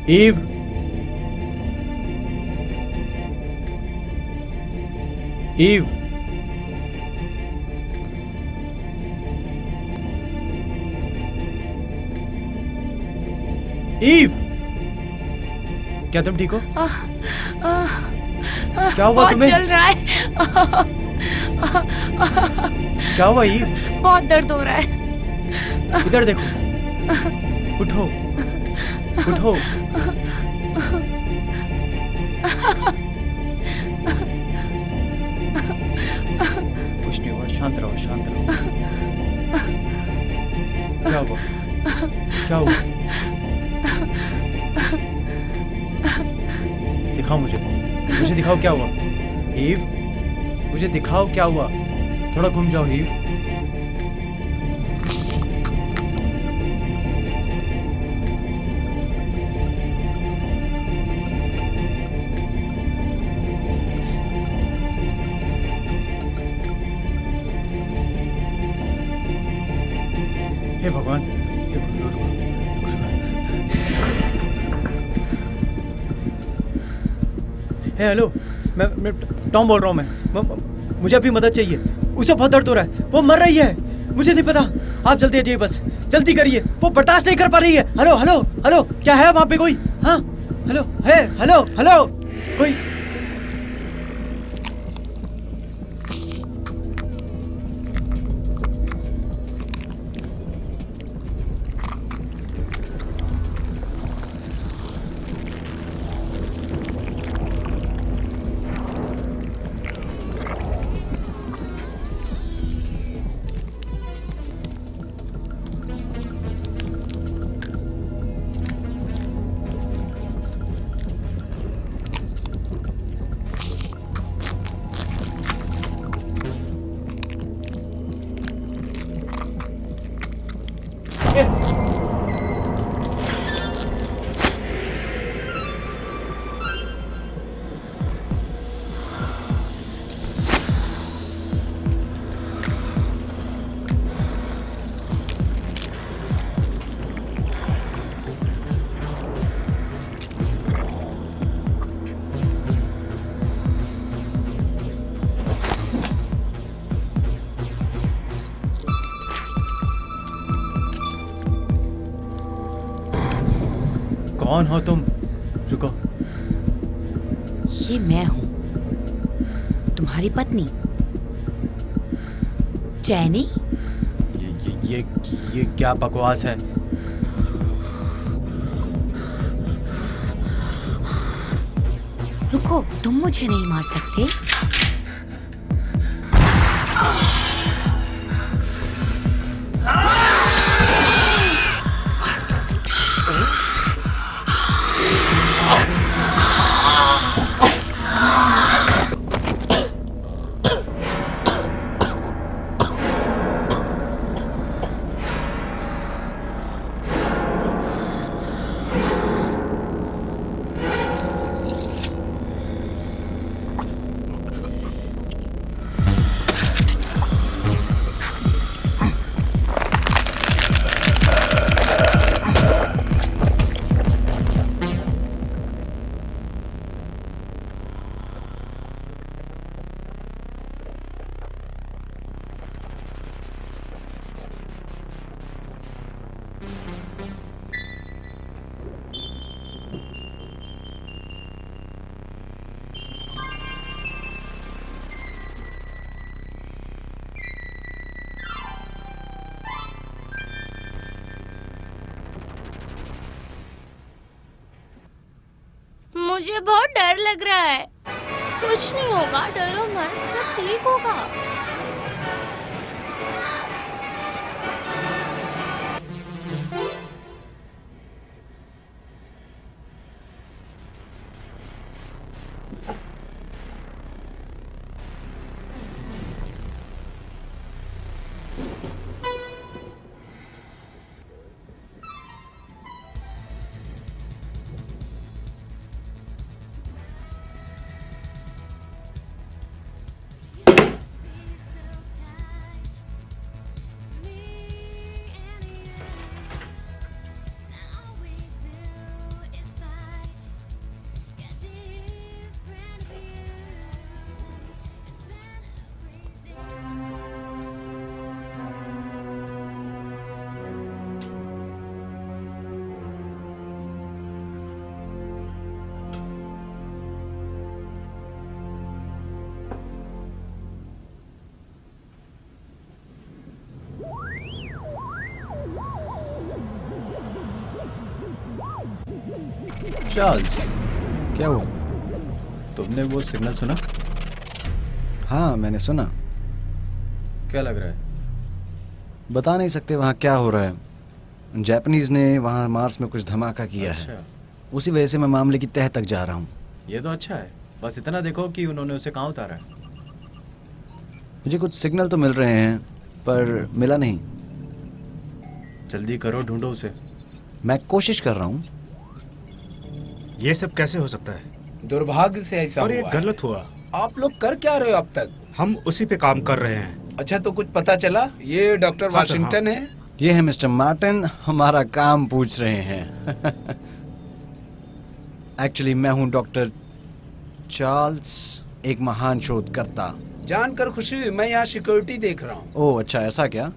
Ewe, ewe, ewe, क्या तुम ठीक हो? क्या हुआ तुम्हें? चल रहा है। क्या हुआ ईव? बहुत दर्द हो रहा है। इधर देखो, उठो, उठो। कुछ नहीं हुआ, शांत रहो, शांत रहो। क्या हुआ? क्या हुआ? दिखाओ मुझे, मुझे दिखाओ क्या हुआ। ईव, मुझे दिखाओ क्या हुआ। थोड़ा घूम जाओ ईव। हे भगवान, हे भगवान, रुको, हे हेलो, मैं टॉम बोल रहा हूँ। मुझे अभी मदद चाहिए। उसे बहुत दर्द हो रहा है, वो मर रही है। मुझे नहीं पता, आप जल्दी आइए, बस जल्दी करिए, वो बर्दाश्त नहीं कर पा रही है। हेलो हेलो हेलो, क्या है वहाँ पे कोई? हाँ हेलो, है हेलो हेलो, कोई? कौन हो तुम? रुको। ये मैं हूँ, तुम्हारी पत्नी चैनी। ये क्या बकवास है? रुको, तुम मुझे नहीं मार सकते। मुझे बहुत डर लग रहा है। कुछ नहीं होगा, डरो मत, सब ठीक होगा। चार्ल्स, क्या हुआ? तुमने वो सिग्नल सुना? हाँ, मैंने सुना। क्या लग रहा है? बता नहीं सकते वहाँ क्या हो रहा है। जापानीज ने वहाँ मार्स में कुछ धमाका किया है। अच्छा, उसी वजह से मैं मामले की तह तक जा रहा हूँ। ये तो अच्छा है। बस इतना देखो कि उन्होंने उसे कहाँ उतारा है। मुझे कुछ सिग्नल तो मिल रहे हैं पर मिला नहीं। जल्दी करो, ढूंढो उसे। मैं कोशिश कर रहा हूँ। ये सब कैसे हो सकता है? दुर्भाग्य से ऐसा और ये हुआ है। गलत हुआ। आप लोग कर क्या रहे हो अब तक? हम उसी पे काम कर रहे हैं। अच्छा, तो कुछ पता चला? ये डॉक्टर हाँ सर, वाशिंगटन है। ये है मिस्टर मार्टिन, हमारा काम पूछ रहे हैं। एक्चुअली मैं हूँ डॉक्टर चार्ल्स, एक महान शोधकर्ता। जानकर खुशी हुई। मैं यहाँ सिक्योरिटी देख रहा हूँ। ओह अच्छा, ऐसा क्या?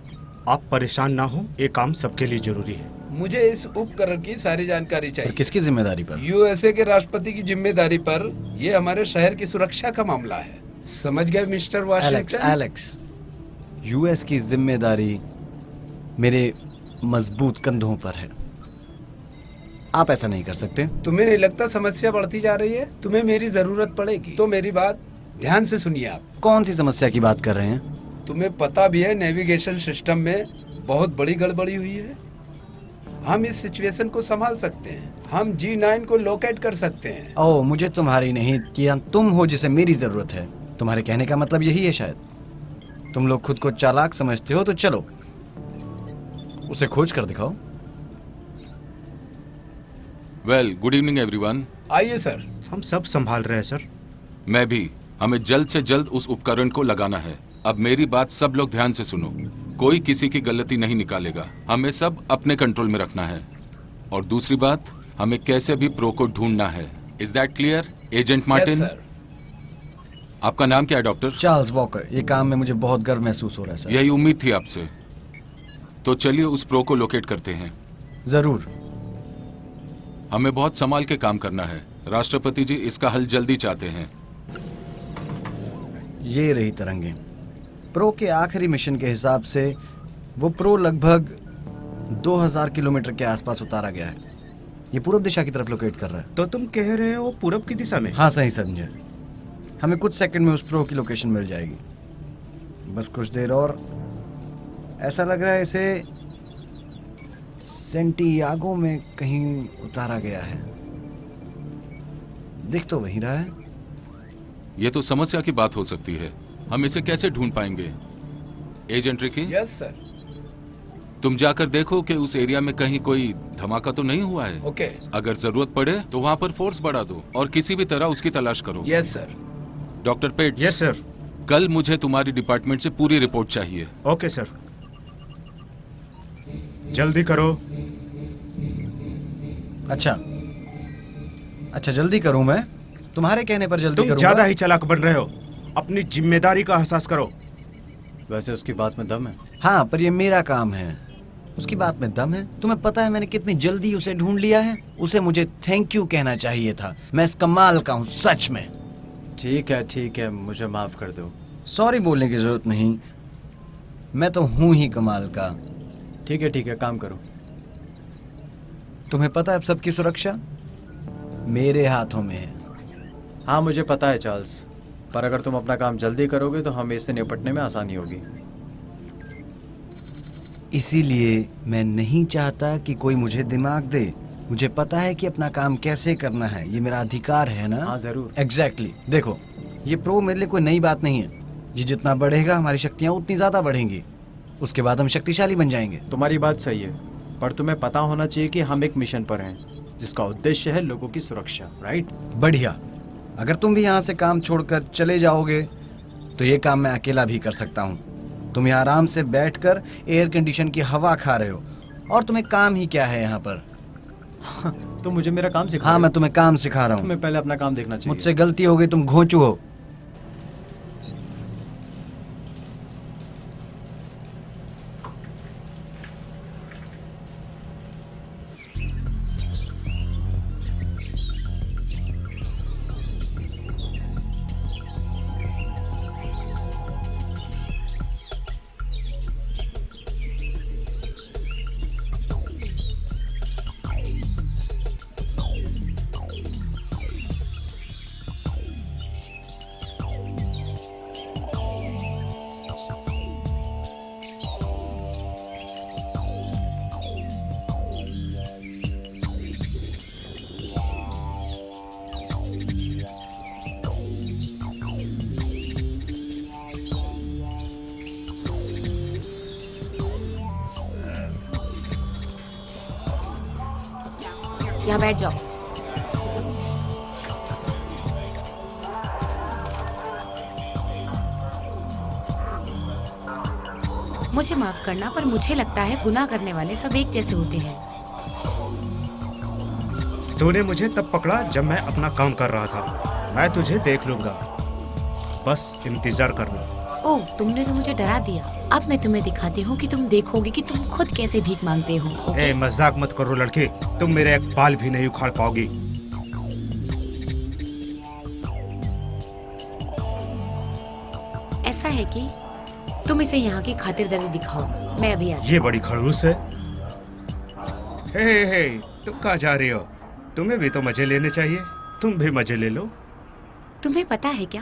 आप परेशान ना हो, ये काम सबके लिए जरूरी है। मुझे इस उपकरण की सारी जानकारी पर चाहिए। किसकी जिम्मेदारी पर? यूएसए के राष्ट्रपति की जिम्मेदारी पर। ये हमारे शहर की सुरक्षा का मामला है। समझ गए mister Alex, Washington? Alex, US की जिम्मेदारी मेरे मजबूत कंधों पर है। आप ऐसा नहीं कर सकते। तुम्हें नहीं लगता समस्या बढ़ती जा रही है? तुम्हें मेरी जरूरत पड़ेगी तो मेरी बात ध्यान से सुनिए आप। कौन सी समस्या की बात कर रहे हैं? तुम्हें पता भी है नेविगेशन सिस्टम में बहुत बड़ी गड़बड़ी हुई है। हम इस सिचुएशन को संभाल सकते हैं। हम G9 को लोकेट कर सकते हैं। ओह, मुझे तुम्हारी नहीं कि तुम हो जिसे मेरी जरूरत है। तुम्हारे कहने का मतलब यही है शायद। तुम लोग खुद को चालाक समझते हो तो चलो उसे खोज कर दिखाओ। Well, good evening everyone. आइए सर। हम सब संभाल रहे हैं सर। मैं भी। हमें जल्द से जल्द उस उपकरण को लगाना है। अब मेरी बात सब लोग ध्यान से सुनो। कोई किसी की गलती नहीं निकालेगा। हमें सब अपने कंट्रोल में रखना है। और दूसरी बात, हमें कैसे भी प्रो को ढूंढना है। Is that clear, agent Martin? Sir. आपका नाम क्या है डॉक्टर? Charles walker. ये काम में मुझे बहुत गर्व महसूस हो रहा है सर। यही उम्मीद थी आपसे। तो चलिए उस प्रो को लोकेट करते हैं। जरूर। हमें बहुत संभाल के काम करना है। राष्ट्रपति जी इसका हल जल्दी चाहते हैं। ये रही तरंगे। प्रो के आखिरी मिशन के हिसाब से वो प्रो लगभग 2000 किलोमीटर के आसपास उतारा गया है। ये पूरब दिशा की तरफ लोकेट कर रहा है। तो तुम कह रहे हो पूरब की दिशा में? हाँ, सही समझे। हमें कुछ सेकंड में उस प्रो की लोकेशन मिल जाएगी। बस कुछ देर और। ऐसा लग रहा है इसे सेंटियागो में कहीं उतारा गया है। दिख तो वही रहा है। ये तो समस्या की बात हो सकती है। हम इसे कैसे ढूंढ पाएंगे? Agent Ricky, yes sir. तुम जाकर देखो कि उस एरिया में कहीं कोई धमाका तो नहीं हुआ है। ओके। अगर जरूरत पड़े तो वहाँ पर फोर्स बढ़ा दो और किसी भी तरह उसकी तलाश करो। Yes sir. Doctor pets, yes sir. कल मुझे तुम्हारी डिपार्टमेंट से पूरी रिपोर्ट चाहिए। Okay sir. जल्दी करो। अच्छा, जल्दी करूं मैं? तुम्हारे कहने पर जल्दी तुम करूंगा। ज्यादा ही चालाक बन रहे हो। अपनी जिम्मेदारी का एहसास करो। वैसे उसकी बात में दम है। हाँ, पर ये मेरा काम है। उसकी बात में दम है। तुम्हें पता है मैंने कितनी जल्दी उसे ढूंढ लिया है? उसे मुझे थैंक यू कहना चाहिए था। मैं इस कमाल का हूँ सच में। ठीक है, मुझे माफ कर दो। सॉरी बोलने की जरूरत नहीं। मैं तो हूँ ही कमाल का। ठीक है, काम करो। तुम्हें पता है अब सबकी सुरक्षा मेरे हाथों में है। हाँ, मुझे पता है चार्ल्स, पर अगर तुम अपना काम जल्दी करोगे तो हमें इससे निपटने में आसानी होगी। इसीलिए मैं नहीं चाहता कि कोई मुझे दिमाग दे। मुझे पता है कि अपना काम कैसे करना है। ये मेरा अधिकार है ना? हाँ, जरूर। एग्जैक्टली। देखो, ये प्रो मेरे लिए कोई नई बात नहीं है। ये जितना बढ़ेगा हमारी शक्तियाँ उतनी ज़्यादा बढ़ेंगी। उसके बाद हम शक्तिशाली बन जाएंगे। तुम्हारी बात सही है, पर तुम्हें पता होना चाहिए कि हम एक मिशन पर हैं जिसका उद्देश्य है लोगों की सुरक्षा, राइट? बढ़िया। अगर तुम भी यहाँ से काम छोड़कर चले जाओगे तो ये काम मैं अकेला भी कर सकता हूँ। तुम यहाँ आराम से बैठकर एयर कंडीशन की हवा खा रहे हो और तुम्हें काम ही क्या है यहाँ पर? तो मुझे मेरा काम सिखा। हाँ, मैं तुम्हें काम सिखा रहा हूँ। तुम्हें पहले अपना काम देखना चाहिए। मुझसे गलती हो गई, तुम घोंचू हो। यहाँ बैठ जाओ। मुझे माफ करना, पर मुझे लगता है गुनाह करने वाले सब एक जैसे होते हैं। तूने मुझे तब पकड़ा जब मैं अपना काम कर रहा था। मैं तुझे देख लूंगा, बस इंतजार करना। ओह, तुमने तो मुझे डरा दिया। अब मैं तुम्हें दिखाती हूँ कि तुम देखोगे कि तुम खुद कैसे भीख मांगते हो। ओके? मजाक मत करो लड़के, तुम मेरे एक बाल भी नहीं उखाड़ पाओगी। ऐसा है कि तुम इसे यहाँ की खातिरदारी दिखाओ, मैं अभी आती हूँ। ये बड़ी खड़ूस है। हे, तुम कहाँ जा रही हो? तुम्हें भी तो मजे लेने चाहिए, तुम भी मजे ले लो। तुम्हें पता है क्या,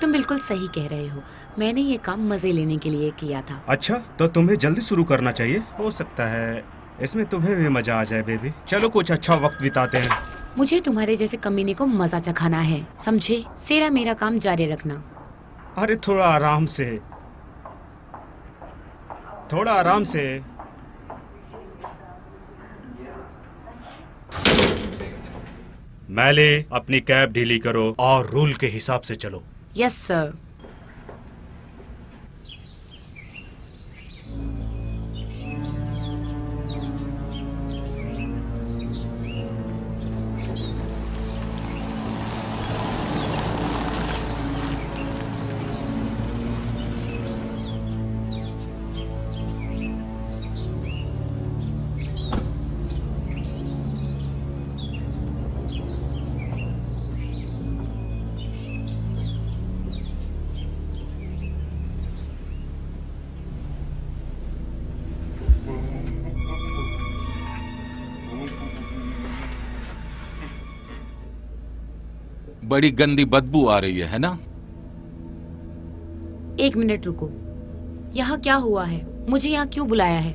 तुम बिल्कुल सही कह रहे हो। मैंने ये काम मजे लेने के लिए किया था। अच्छा, तो तुम्हें जल्दी शुरू करना चाहिए। हो सकता है इसमें तुम्हें भी मजा आ जाए बेबी। चलो कुछ अच्छा वक्त बिताते हैं। मुझे तुम्हारे जैसे कमीने को मजा चखाना है, समझे? सेरा मेरा काम जारी रखना। अरे थोड़ा आराम से, थोड़ा आराम से। मैले, अपनी कैब ढीली करो और रूल के हिसाब से चलो। Yes sir. बड़ी गंदी बदबू आ रही है ना? एक मिनट रुको, यहाँ क्या हुआ है? मुझे यहाँ क्यों बुलाया है?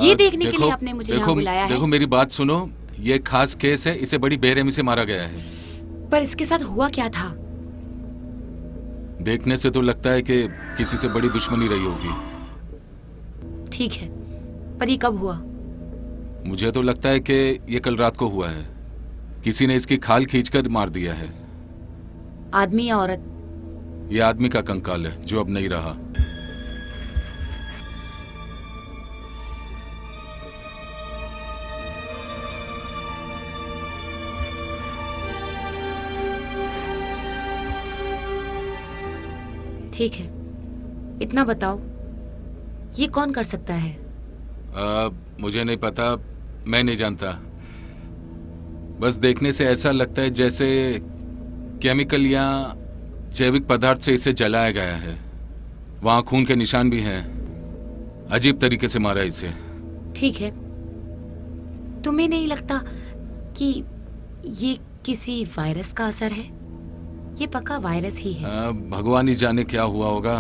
ये देखने के लिए आपने मुझे यहाँ बुलाया है? देखो मेरी बात सुनो, ये खास केस है, इसे बड़ी बेरहमी से मारा गया है। पर इसके साथ हुआ क्या था? देखने से तो लगता है कि किसी से बड़ी दुश्मनी रही होगी। ठीक है, पर ये कब हुआ? मुझे तो लगता है कि ये कल रात को हुआ है। किसी ने इसकी खाल खींचकर मार दिया है। आदमी या औरत? ये आदमी का कंकाल है जो अब नहीं रहा। ठीक है, इतना बताओ, ये कौन कर सकता है? मुझे नहीं पता, मैं नहीं जानता। बस देखने से ऐसा लगता है जैसे केमिकल या जैविक पदार्थ से इसे जलाया गया है। वहां खून के निशान भी हैं। अजीब तरीके से मारा इसे। ठीक है, तुम्हें नहीं लगता कि ये किसी वायरस का असर है? ये पक्का वायरस ही है। भगवान ही जाने क्या हुआ होगा,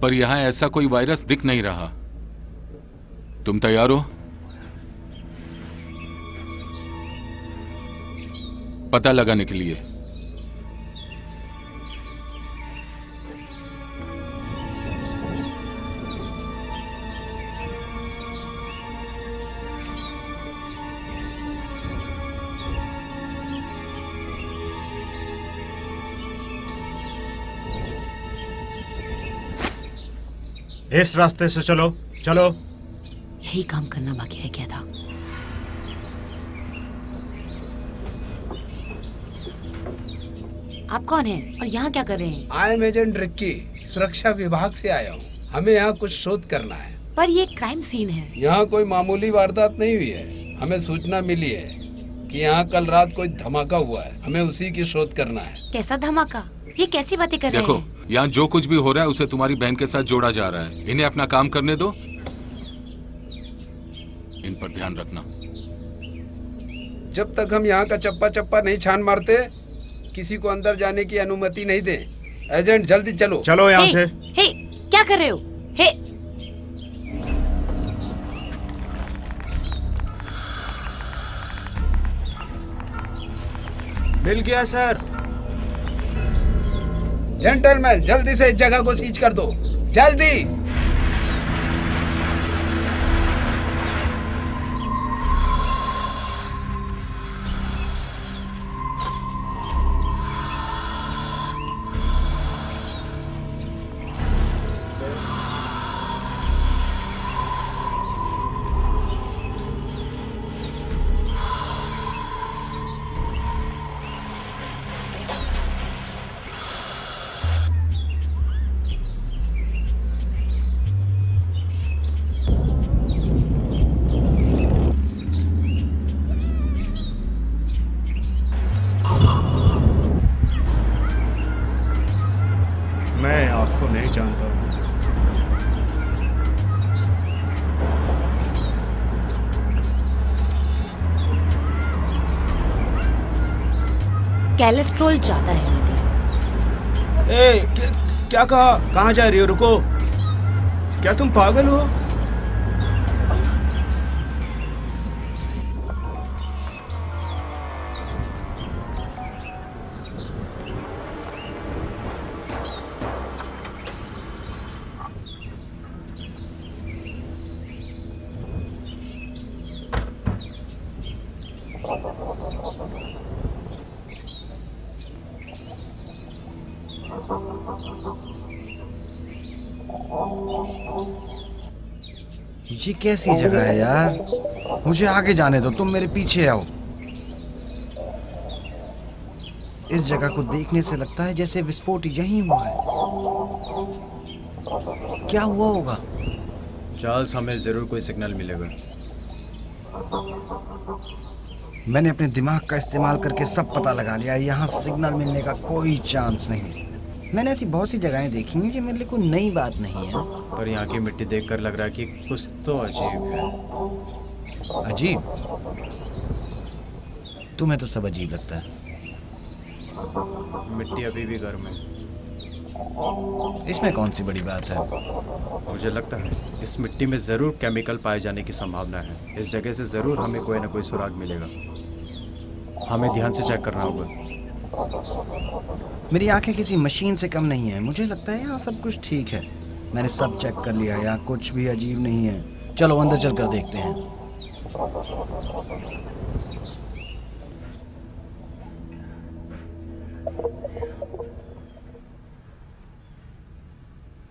पर यहाँ ऐसा कोई वायरस दिख नहीं रहा। तुम तैयार हो? पता लगाने के लिए। इस रास्ते से चलो, चलो। यही काम करना बाकी रह गया था। आप कौन हैं और यहाँ क्या कर रहे हैं? आई एम एजेंट रिक्की, सुरक्षा विभाग से आया हूँ। हमें यहाँ कुछ शोध करना है। पर ये क्राइम सीन है। यहाँ कोई मामूली वारदात नहीं हुई है। हमें सूचना मिली है कि यहाँ कल रात कोई धमाका हुआ है। हमें उसी की शोध करना है। कैसा धमाका? ये कैसी बातें कर रहे हैं? देखो, यहाँ जो कुछ भी हो रहा है उसे तुम्हारी बहन के साथ जोड़ा जा रहा है। इन्हें अपना काम करने दो, इन पर ध्यान रखना। जब तक हम यहाँ का चप्पा चप्पा नहीं छान मारते, किसी को अंदर जाने की अनुमति नहीं दे। एजेंट जल्दी चलो। चलो यहाँ से। हे, क्या कर रहे हो? हे, मिल गया सर। जेंटलमैन, जल्दी से इस जगह को सीज कर दो, जल्दी। मैं आपको नहीं जानता हूँ। कोलेस्ट्रॉल ज्यादा है मगर। क्या कहा? कहाँ जा रही हो? रुको, क्या तुम पागल हो? ये कैसी जगह है यार? मुझे आगे जाने दो, तुम मेरे पीछे आओ। इस जगह को देखने से लगता है जैसे विस्फोट यहीं हुआ है। क्या हुआ होगा? चार्ल्स, हमें जरूर कोई सिग्नल मिलेगा। मैंने अपने दिमाग का इस्तेमाल करके सब पता लगा लिया। यहाँ सिग्नल मिलने का कोई चांस नहीं। मैंने ऐसी बहुत सी जगहें देखी हैं, ये मेरे लिए कोई नई बात नहीं है। पर यहाँ की मिट्टी देखकर लग रहा है कि कुछ तो अजीब है। अजीब? तुम्हें तो सब अजीब लगता है। मिट्टी अभी भी गर्म है। इसमें कौन सी बड़ी बात है? मुझे लगता है इस मिट्टी में जरूर केमिकल पाए जाने की संभावना है। इस जगह से जरूर हमें कोई ना कोई सुराग मिलेगा। हमें ध्यान से चेक करना होगा। मेरी आंखें किसी मशीन से कम नहीं है। मुझे लगता है यहाँ सब कुछ ठीक है। मैंने सब चेक कर लिया, यहाँ कुछ भी अजीब नहीं है। चलो अंदर चलकर देखते हैं।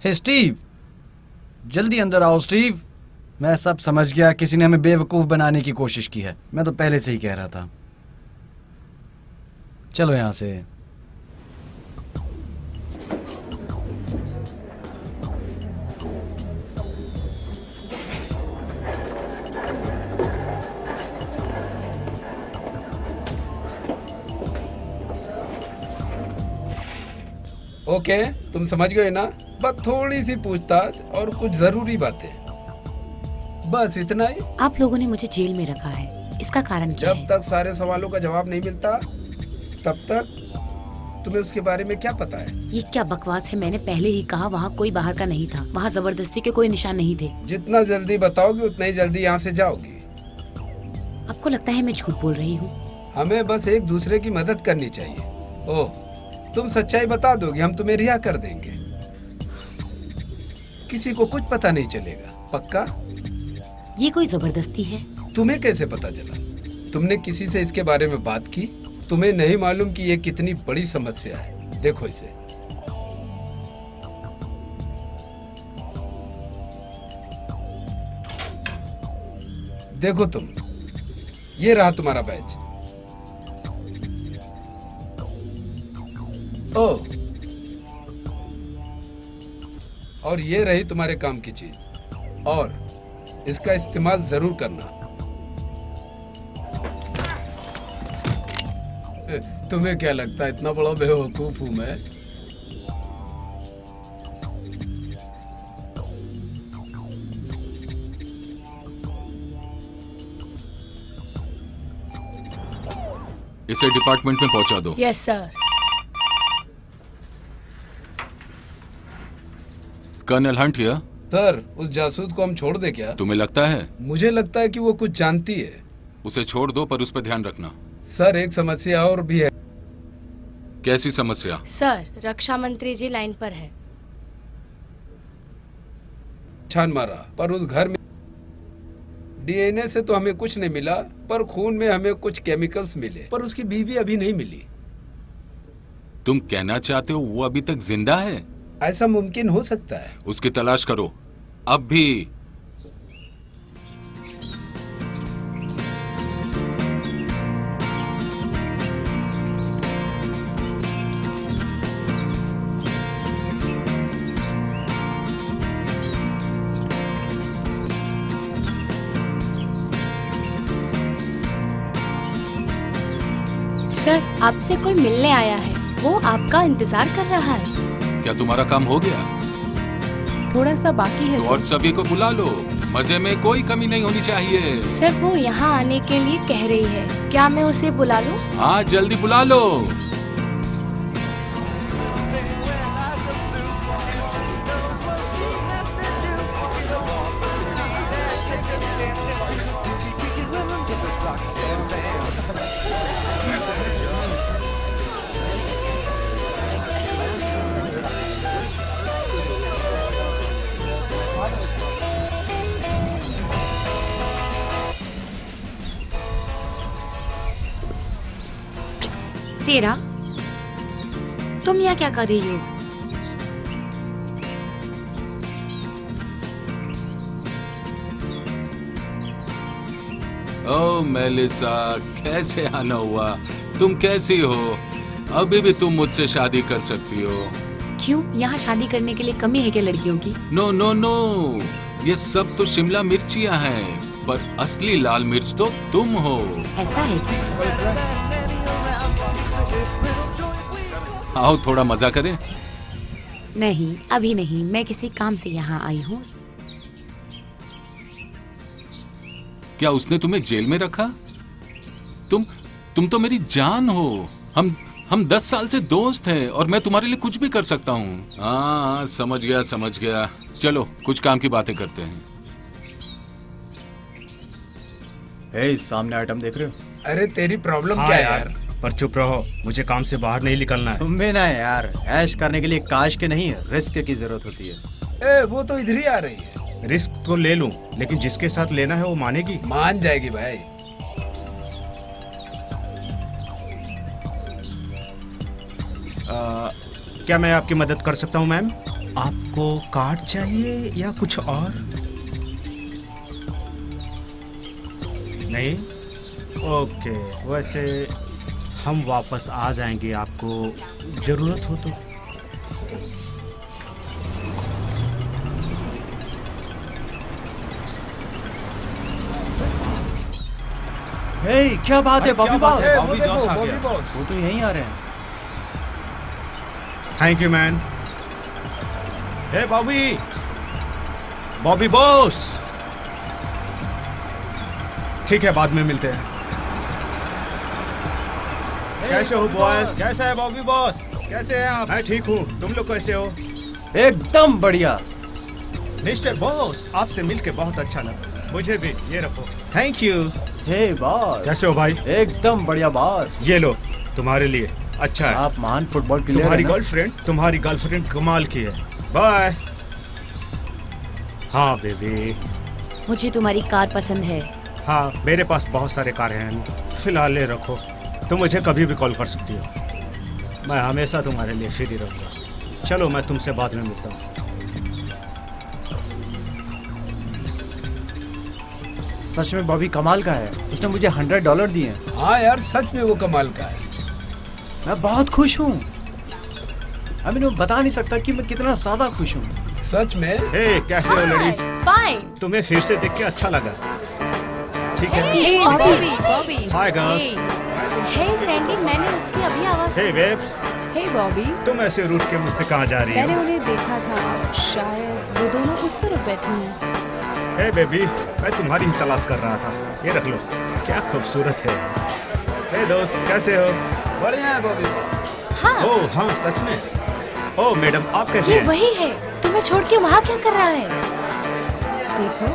हे स्टीव, जल्दी अंदर आओ स्टीव। मैं सब समझ गया, किसी ने हमें बेवकूफ बनाने की कोशिश की है। मैं तो पहले से ही कह रहा था। चलो यहां से। ओके, तुम समझ गए ना? बस थोड़ी सी पूछताछ और कुछ जरूरी बातें, बस इतना ही। आप लोगों ने मुझे जेल में रखा है, इसका कारण क्या जब है? तक सारे सवालों का जवाब नहीं मिलता तब तक तुम्हें उसके बारे में क्या पता है? ये क्या बकवास है? मैंने पहले ही कहा वहाँ कोई बाहर का नहीं था। वहाँ जबरदस्ती के कोई निशान नहीं थे। जितना जल्दी बताओगे उतना ही जल्दी यहाँ से जाओगी। आपको लगता है मैं झूठ बोल रही हूँ? हमें बस एक दूसरे की मदद करनी चाहिए। ओह, तुम सच्चाई बता दोगे, हम तुम्हें रिहा कर देंगे। किसी को कुछ पता नहीं चलेगा, पक्का? ये कोई जबरदस्ती है? तुम्हें कैसे पता चला? तुमने किसी से इसके बारे में बात की? तुम्हें नहीं मालूम कि ये कितनी बड़ी समस्या है? देखो इसे। देखो तुम, ये रहा तुम्हारा बैच। ओह, और ये रही तुम्हारे काम की चीज, और इसका इस्तेमाल जरूर करना। तुम्हें क्या लगता है इतना बड़ा बेवकूफ हूं मैं? इसे डिपार्टमेंट में पहुंचा दो। Yes sir. Colonel Hunt here. Sir, उस जासूस को हम छोड़ दे क्या? तुम्हें लगता है? मुझे लगता है कि वो कुछ जानती है। उसे छोड़ दो, पर उस पर ध्यान रखना। सर, एक समस्या और भी है। कैसी समस्या? सर, रक्षा मंत्री जी लाइन पर है। छान मारा, पर उस घर में डीएनए से तो हमें कुछ नहीं मिला, पर खून में हमें कुछ केमिकल्स मिले। पर उसकी बीवी अभी नहीं मिली। तुम कहना चाहते हो वो अभी तक जिंदा है? ऐसा मुमकिन हो सकता है। उसकी तलाश करो, अब भी। सर, आपसे कोई मिलने आया है। वो आपका इंतजार कर रहा है। क्या तुम्हारा काम हो गया? थोड़ा सा बाकी है तो और सभी को बुला लो, मजे में कोई कमी नहीं होनी चाहिए। सर वो यहाँ आने के लिए कह रही है, क्या मैं उसे बुला लूं? हाँ जल्दी बुला लो। सेरा, तुम यहाँ क्या कर रही हो? ओ मेलिसा, कैसे आना हुआ? तुम कैसी हो? अभी भी तुम मुझसे शादी कर सकती हो। क्यों, यहाँ शादी करने के लिए कमी है क्या लड़कियों की? नो नो नो, ये सब तो शिमला मिर्चियाँ हैं, पर असली लाल मिर्च तो तुम हो। ऐसा है क्या? आओ थोड़ा मजा करें। नहीं, अभी नहीं, मैं किसी काम से यहाँ आई हूँ। क्या उसने तुम्हें जेल में रखा? तुम तो मेरी जान हो। हम 10 साल से दोस्त हैं और मैं तुम्हारे लिए कुछ भी कर सकता हूँ। हाँ समझ गया। चलो कुछ काम की बातें करते हैं। सामने आइटम देख रहे हो? अरे तेरी प्रॉब्लम हाँ क्या है यार, यार? पर चुप रहो, मुझे काम से बाहर नहीं निकलना है। तुम भी ना यार, ऐश करने के लिए काश के नहीं रिस्क की जरूरत होती है। वो तो इधर ही आ रही है। रिस्क तो ले लूं, लेकिन जिसके साथ लेना है वो मानेगी? मान जाएगी भाई। क्या मैं आपकी मदद कर सकता हूँ मैम? आपको कार्ड चाहिए या कुछ और? नहीं? ओके, वैसे हम वापस आ जाएंगे आपको जरूरत हो तो। क्या बात है बॉबी बॉस? बॉबी बॉस आ गया। वो तो यहीं आ रहे हैं। Thank you man. Hey Bobby boss. ठीक है, बाद में मिलते हैं। कैसे हो बॉस? कैसा है बॉबी बॉस? कैसे हैं आप? मैं ठीक हूँ, तुम लोग कैसे हो? एकदम बढ़िया। मिस्टर बॉस, आपसे मिलके बहुत अच्छा लगा। मुझे भी, ये रखो। Thank you. हे बॉस, कैसे हो भाई? एकदम बढ़िया बॉस। ये लो, तुम्हारे लिए। अच्छा है। आप महान फुटबॉल प्लेयर हैं ना? तुम्हारी गर्लफ्रेंड कमाल की है। बाय। हाँ बेबी। मुझे तुम्हारी कार पसंद है। हाँ, मेरे पास बहुत सारे कारें हैं, फिलहाल ये रखो। तुम मुझे कभी भी कॉल कर सकती हो, मैं हमेशा तुम्हारे लिए फ्री रहूँगा। चलो, मैं तुमसे बाद में मिलता हूँ। सच में बॉबी कमाल का है, उसने मुझे $100 दिए हैं। हाँ यार, सच में वो कमाल का है। मैं बहुत खुश हूँ। अभी मैं बता नहीं सकता कि मैं कितना ज्यादा खुश हूँ। सच में। हे, कैसे हो लड़ी? फाइन। तुम्हें फिर से देख के अच्छा लगा। ठीक है। Bobby. Hi girls. Hey Sandy, मैंने उसकी अभी आवाज। हे बेब्स। हे बॉबी, तुम ऐसे रूठ के मुझसे कहाँ जा रही मैंने हो? उन्हें देखा था, शायद वो दोनों किस तरफ बैठी हैं। हे बेबी, मैं तुम्हारी ही तलाश कर रहा था। ये रख लो, क्या खूबसूरत है। हे दोस्त, कैसे हो? बढ़िया है बॉबी बॉस। हाँ, ओह हाँ, सच में। ओह मैडम, आप कैसे ये हैं? वही है। तुम्हें छोड़ के वहाँ क्या कर रहा है? देखो,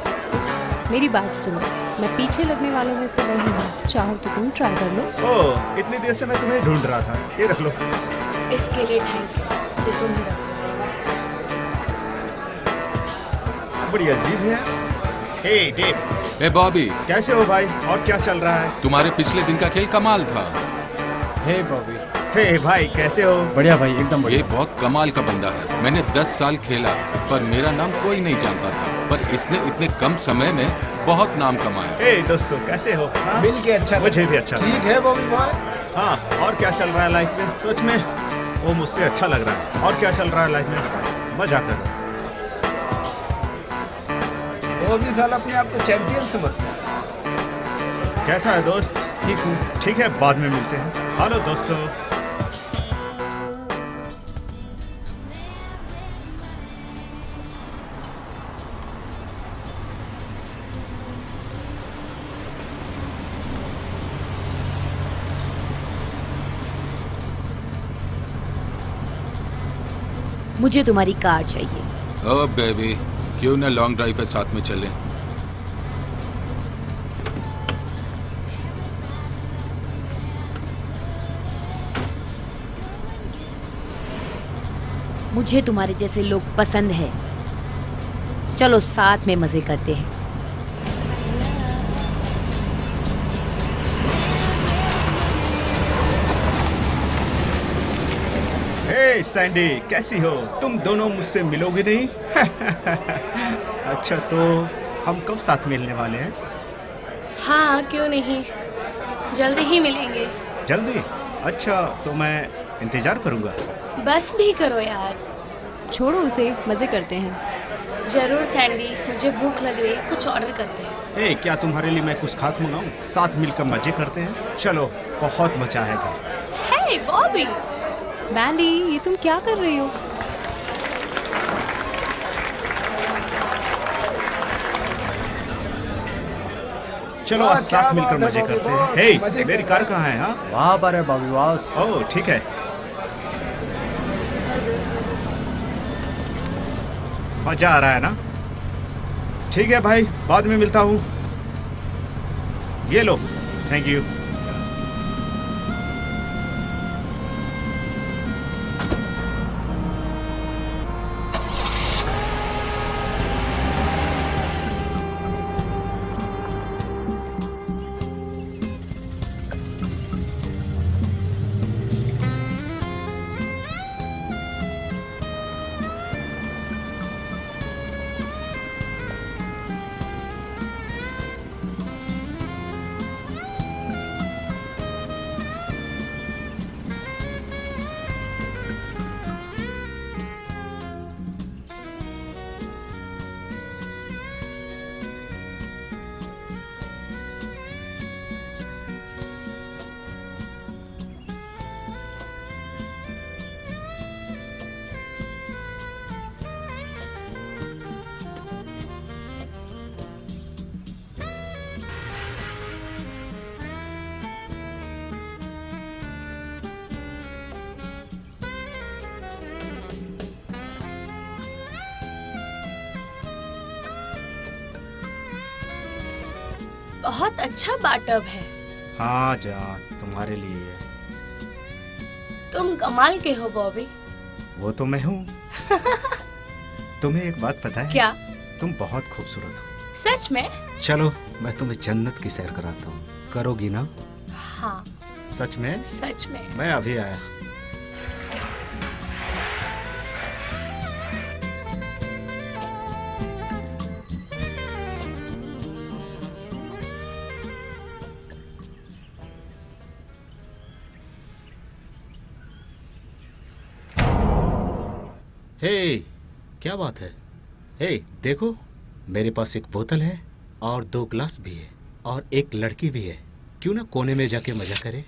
मेरी बात सुनो, मैं पीछे लगने वालों में से नहीं हूँ। चाहो तो तुम ट्राई कर लो। ओह, इतनी देर से मैं तुम्हें ढूंढ रहा था। ये रख लो। इसके लिए थैंक यू। ये तुम ही रखो। बड़ी अजीब है। हे डेव, ए बॉबी, कैसे हो भाई? और क्या चल रहा है? तुम्हारे पिछले दिन का खेल कमाल था। हे बॉबी। हे भाई, कैसे हो? बढ़िया भाई, एकदम ये बढ़िया। बहुत कमाल का बंदा है। मैंने 10 साल खेला, पर मेरा नाम कोई नहीं जानता था, पर इसने इतने कम समय में बहुत नाम कमाया। हे दोस्तों, कैसे हो? हाँ? मिल के अच्छा। मुझे भी अच्छा ठीक है बॉबी बॉय। हाँ, और क्या चल रहा है लाइफ में? सच में वो मुझसे अच्छा लग रहा है। और क्या चल रहा है लाइफ में? मजा करो। वो भी साल अपने आप को चैंपियन समझता है। कैसा है दोस्त? ठीक हूँ। ठीक है, बाद में मिलते हैं। हेलो दोस्तों। मुझे तुम्हारी कार चाहिए। ओ बेबी, क्यों ना लॉन्ग ड्राइव पे साथ में चलें? मुझे तुम्हारे जैसे लोग पसंद है। चलो साथ में मजे करते हैं। हे सैंडी, कैसी हो? तुम दोनों मुझसे मिलोगे नहीं? अच्छा, तो हम कब साथ मिलने वाले हैं? हाँ, क्यों नहीं, जल्दी ही मिलेंगे। जल्दी? अच्छा, तो मैं इंतजार करूंगा। बस भी करो यार। छोड़ो उसे, मजे करते हैं। जरूर सैंडी, मुझे भूख लग रही है, कुछ ऑर्डर करते हैं। ए, क्या तुम्हारे लिए मैं कुछ खास मंगाऊं? साथ मिलकर मजे करते हैं। चलो, बहुत मजा आएगा। हे बॉबी। बैंडी, ये तुम क्या कर रही हो? चलो आज साथ मिलकर मजे करते हैं। हे, मेरी कार कहाँ है? हाँ, वहाँ पर है बॉबी बॉस। ओह ठीक है। मजा आ रहा है ना? ठीक है भाई, बाद में मिलता हूँ। ये लो, थैंक यू। बहुत अच्छा बाटब है। हाँ जान, तुम्हारे लिए। तुम कमाल के हो बॉबी। वो तो मैं हूँ। तुम्हें एक बात पता है? क्या? तुम बहुत खूबसूरत हो। सच में? चलो, मैं तुम्हें जन्नत की सैर कराता हूँ। करोगी ना? हाँ। सच में? सच में। मैं अभी आया। हे, क्या बात है? हे, देखो, मेरे पास एक बोतल है और 2 ग्लास भी है और एक लड़की भी है। क्यों ना कोने में जाके मजा करे?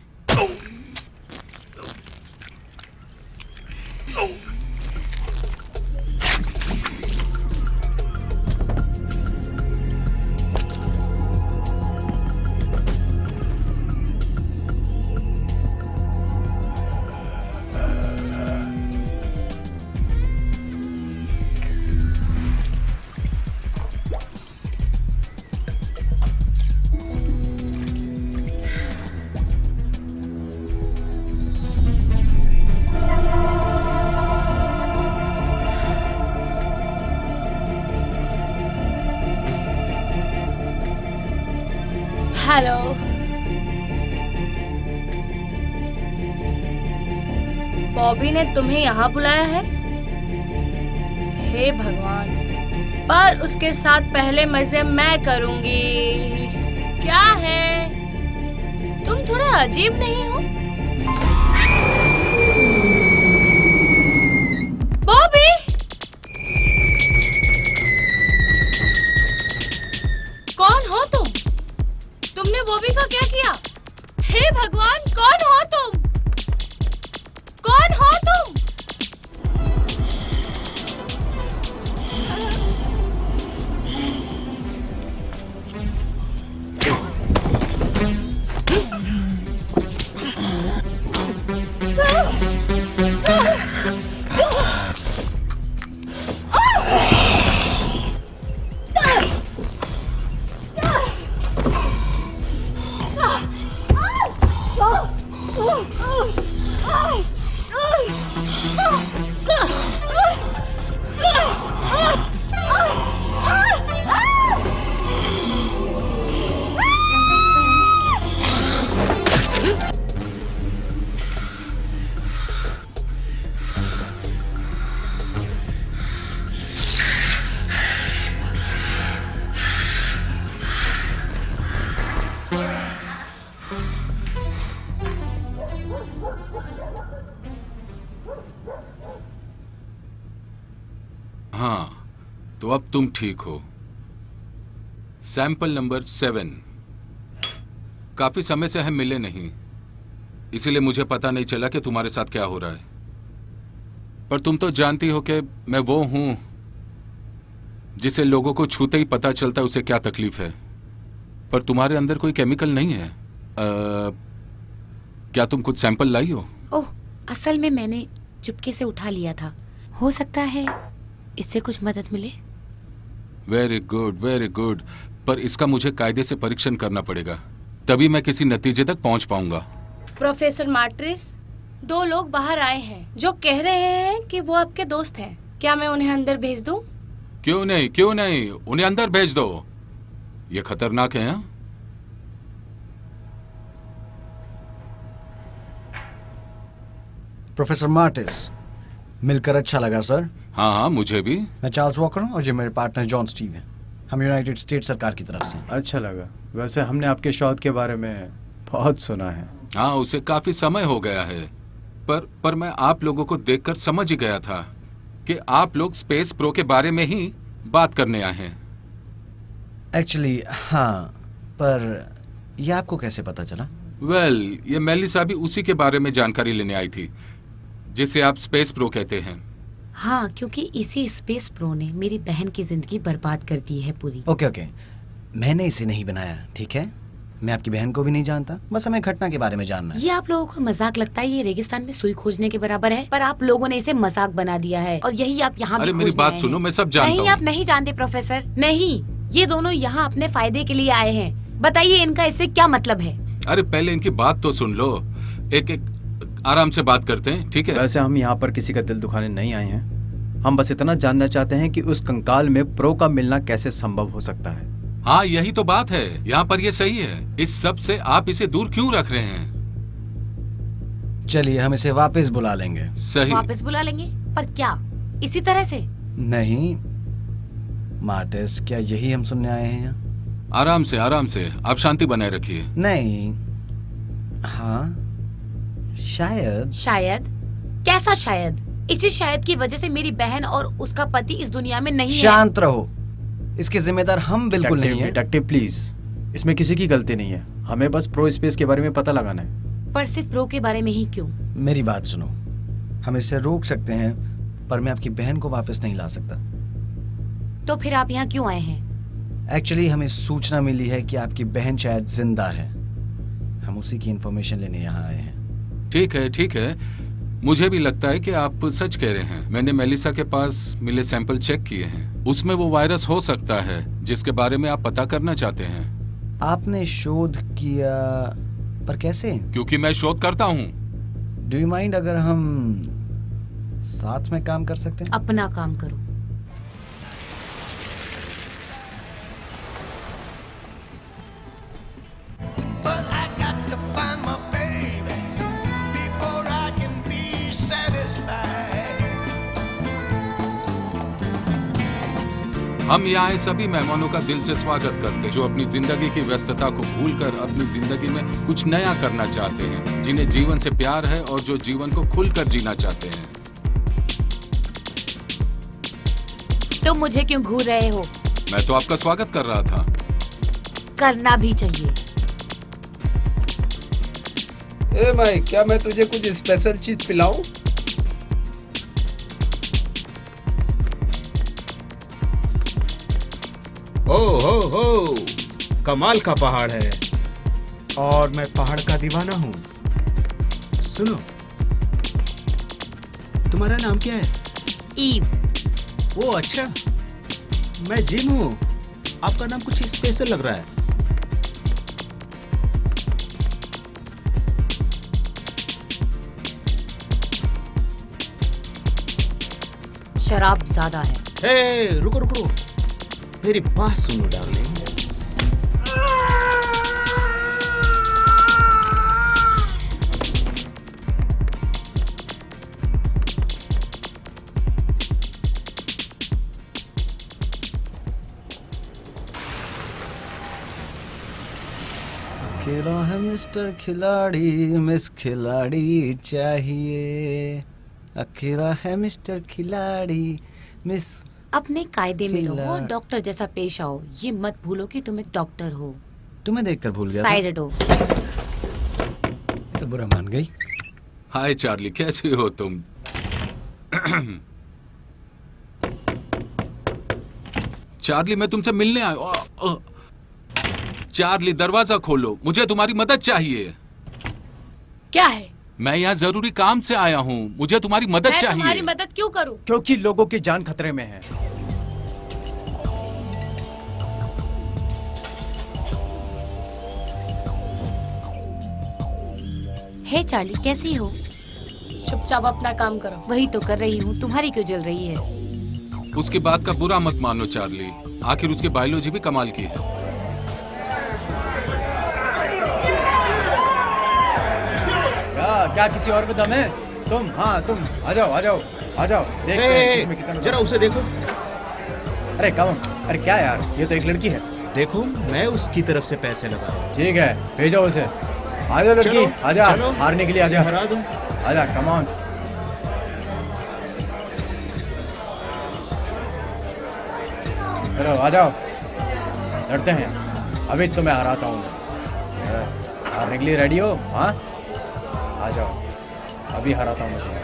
हेलो। बॉबी ने तुम्हें यहाँ बुलाया है? हे भगवान, पर उसके साथ पहले मजे मैं करूंगी। क्या है, तुम थोड़ा अजीब नहीं हो? बॉबी! कौन हो तुम? तुमने बॉबी का क्या किया? हे भगवान, कौन हो तुम? कौन हो तुम? हाँ, तो अब तुम ठीक हो। Sample number 7। काफी समय से हम मिले नहीं, इसीलिए मुझे पता नहीं चला कि तुम्हारे साथ क्या हो रहा है। पर तुम तो जानती हो कि मैं वो हूं जिसे लोगों को छूते ही पता चलता है उसे क्या तकलीफ है। पर तुम्हारे अंदर कोई केमिकल नहीं है। क्या तुम कुछ सैंपल लाई हो? ओह, असल में मैंने चुपके से उठा लिया था। हो सकता है इससे कुछ मदद मिले। Very good, very good. पर इसका मुझे कायदे से परीक्षण करना पड़ेगा, तभी मैं किसी नतीजे तक पहुंच पाऊंगा। प्रोफेसर मार्टिस, 2 लोग बाहर आए हैं जो कह रहे हैं कि वो आपके दोस्त हैं। क्या मैं उन्हें अंदर भेज दूं? क्यों नहीं, क्यों नहीं, उन्हें अंदर भेज दो। ये खतरनाक है। हाँ? प्रोफेसर मार्टिस, मिलकर अच्छा लगा सर। हाँ हाँ, मुझे भी। मैं चार्ल्स वॉकर हूँ और ये मेरे पार्टनर जॉन स्टीव हैं। हम यूनाइटेड स्टेट्स सरकार की तरफ से। अच्छा लगा। वैसे हमने आपके शोध के बारे में बहुत सुना है। हाँ, उसे काफी समय हो गया है, पर मैं आप लोगों को देखकर समझ ही गया था कि आप लोग स्पेस प्रो के बारे में ही बात करने आए हैं। एक्चुअली हाँ, पर यह आपको कैसे पता चला? वेल, ये मेलिसा भी उसी के बारे में जानकारी लेने आई थी जिसे आप स्पेस प्रो कहते हैं। हाँ, क्योंकि इसी स्पेस प्रो ने मेरी बहन की जिंदगी बर्बाद कर दी है पूरी। ओके, मैंने इसे नहीं बनाया, ठीक है? मैं आपकी बहन को भी नहीं जानता, बस हमें घटना के बारे में जानना है। ये आप लोगों को मजाक लगता है, ये रेगिस्तान में सुई खोजने के बराबर है, पर आप लोगों ने इसे मजाक बना दिया है और यही आप यहाँ अरे मेरी बात सुनो, मैं सब जानता हूँ। नहीं, आप नहीं जानते प्रोफेसर, नहीं। ये दोनों यहाँ अपने फायदे के लिए आए हैं। बताइए इनका इससे क्या मतलब है? अरे पहले इनकी बात तो सुन लो। एक आराम से बात करते हैं, ठीक है? वैसे हम यहाँ पर किसी का दिल दुखाने नहीं आए हैं। हम बस इतना जानना चाहते हैं कि उस कंकाल में प्रो का मिलना कैसे संभव हो सकता है। हाँ, यही तो बात है। यहाँ पर ये सही है। इस सब से आप इसे दूर क्यों रख रहे हैं? चलिए हम इसे वापस बुला लेंगे। सही। वापस बुला लेंगे? पर क्या इसी तरह से? नहीं मार्टिस, क्या यही हम सुनने आए हैं यहाँ? आराम से, आराम से। आप शांति बनाए रखिए। नहीं, हाँ, शायद। शायद? कैसा शायद? इसी शायद की वजह से मेरी बहन और उसका पति इस दुनिया में नहीं है। शांत रहो, इसके जिम्मेदार हम बिल्कुल नहीं हैं। डिटेक्टिव प्लीज, इसमें किसी की गलती नहीं है। हमें बस प्रो स्पेस के बारे में पता लगाना है। पर सिर्फ प्रो के बारे में ही क्यों? मेरी बात सुनो, हम इसे रोक सकते हैं, पर मैं आपकी बहन को वापस नहीं ला सकता। तो फिर आप यहाँ क्यों आए हैं? एक्चुअली हमें सूचना मिली है कि आपकी बहन शायद जिंदा है। हम उसी की इंफॉर्मेशन लेने यहाँ आए हैं। ठीक है, ठीक है। मुझे भी लगता है कि आप सच कह रहे हैं। मैंने मेलिसा के पास मिले सैंपल चेक किए हैं। उसमें वो वायरस हो सकता है जिसके बारे में आप पता करना चाहते हैं। आपने शोध किया, पर कैसे? क्योंकि मैं शोध करता हूँ। डू यू माइंड अगर हम साथ में काम कर सकते हैं? अपना काम करो। हम यहाँ आए सभी मेहमानों का दिल से स्वागत करते हैं जो अपनी जिंदगी की व्यस्तता को भूलकर अपनी जिंदगी में कुछ नया करना चाहते हैं, जिन्हें जीवन से प्यार है और जो जीवन को खुलकर जीना चाहते हैं। तो मुझे क्यों घूर रहे हो? मैं तो आपका स्वागत कर रहा था। करना भी चाहिए। ए भाई, क्या मैं तुझे कुछ स्पेशल चीज पिलाऊं? हो, कमाल का पहाड़ है और मैं पहाड़ का दीवाना हूँ। सुनो, तुम्हारा नाम क्या है? ईव। ओ अच्छा, मैं जिम हूँ। आपका नाम कुछ स्पेशल लग रहा है। शराब ज्यादा है। हे, रुको रुको, मेरी बात सुनो डार्लिंग। अकेला है मिस्टर खिलाड़ी, मिस खिलाड़ी चाहिए। अकेला है मिस्टर खिलाड़ी, मिस अपने कायदे में रहो और खिलाड़। डॉक्टर जैसा पेश आओ। ये मत भूलो कि तुम एक डॉक्टर हो। तुम्हें देखकर भूल गया था। साइड हटो। ये तो बुरा मान गई। हाय चार्ली, कैसे हो तुम? चार्ली, मैं तुमसे मिलने आया। चार्ली, दरवाजा खोलो, मुझे तुम्हारी मदद चाहिए। क्या है? मैं यहाँ जरूरी काम से आया हूँ, मुझे तुम्हारी मदद मैं तुम्हारी चाहिए। मदद क्यों करूं? क्योंकि लोगों की जान खतरे में है। हे चार्ली, कैसी हो? चुपचाप अपना काम करो। वही तो कर रही हूँ, तुम्हारी क्यों जल रही है? उसकी बात का बुरा मत मानो चार्ली, आखिर उसकी बायोलॉजी भी कमाल की है। क्या किसी और में दम है? तुम, हाँ तुम आ जाओ, आ जाओ, आ जाओ। देखते हैं इसमें कितना दम जरा है। उसे देखो। अरे कम, अरे क्या यार, ये तो एक लड़की है। देखो, मैं उसकी तरफ से पैसे लगा रहा हूं। ठीक है, भेजो उसे। आ जाओ लड़की, चलो, आ जा। चलो। हारने के लिए आ जा। उसे हरा दो। आ जा, कम ऑन। चलो आ जाओ, लड़ते हैं। अभी तो मैं हराता हूँ। हारने के लिए रेडी हो? हाँ, आ जाओ, अभी हराता हूँ मैं तुम्हें।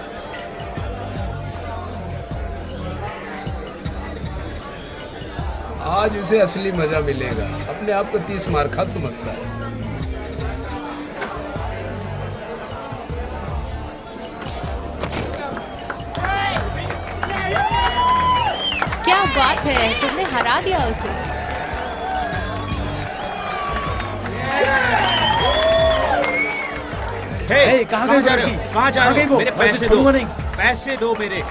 आज उसे असली मजा मिलेगा। अपने आप को 30 मार्खा समझता है। क्या बात है, तुमने हरा दिया उसे। हे, कहाँ गई जा रहे लड़की? हो? कहाँ जा कहाँ रहे गई हो? वो? मेरे मैं उसे पैसे दो। छोड़ूंगा नहीं। पैसे दो मेरे।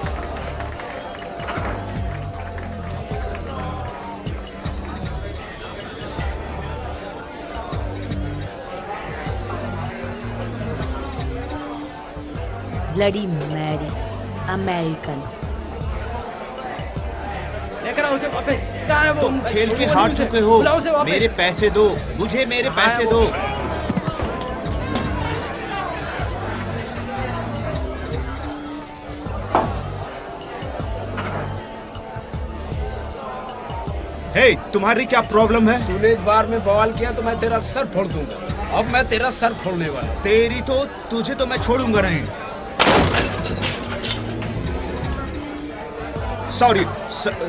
Bloody Mary American. लेकर आओ उसे वापस। कहाँ है वो? तुम मैं खेल के छोड़ूंगा हार नहीं उसे। चुके हो। बुलाओ उसे वापस। मेरे पैसे दो, मुझे मेरे कहाँ है पैसे वो? दो। हे, तुम्हारी क्या प्रॉब्लम है? तूने इस बार में बवाल किया तो मैं तेरा सर फोड़ दूंगा। अब मैं तेरा सर फोड़ने वाला हूं। तेरी तो, तुझे तो मैं छोड़ूंगा नहीं। सॉरी,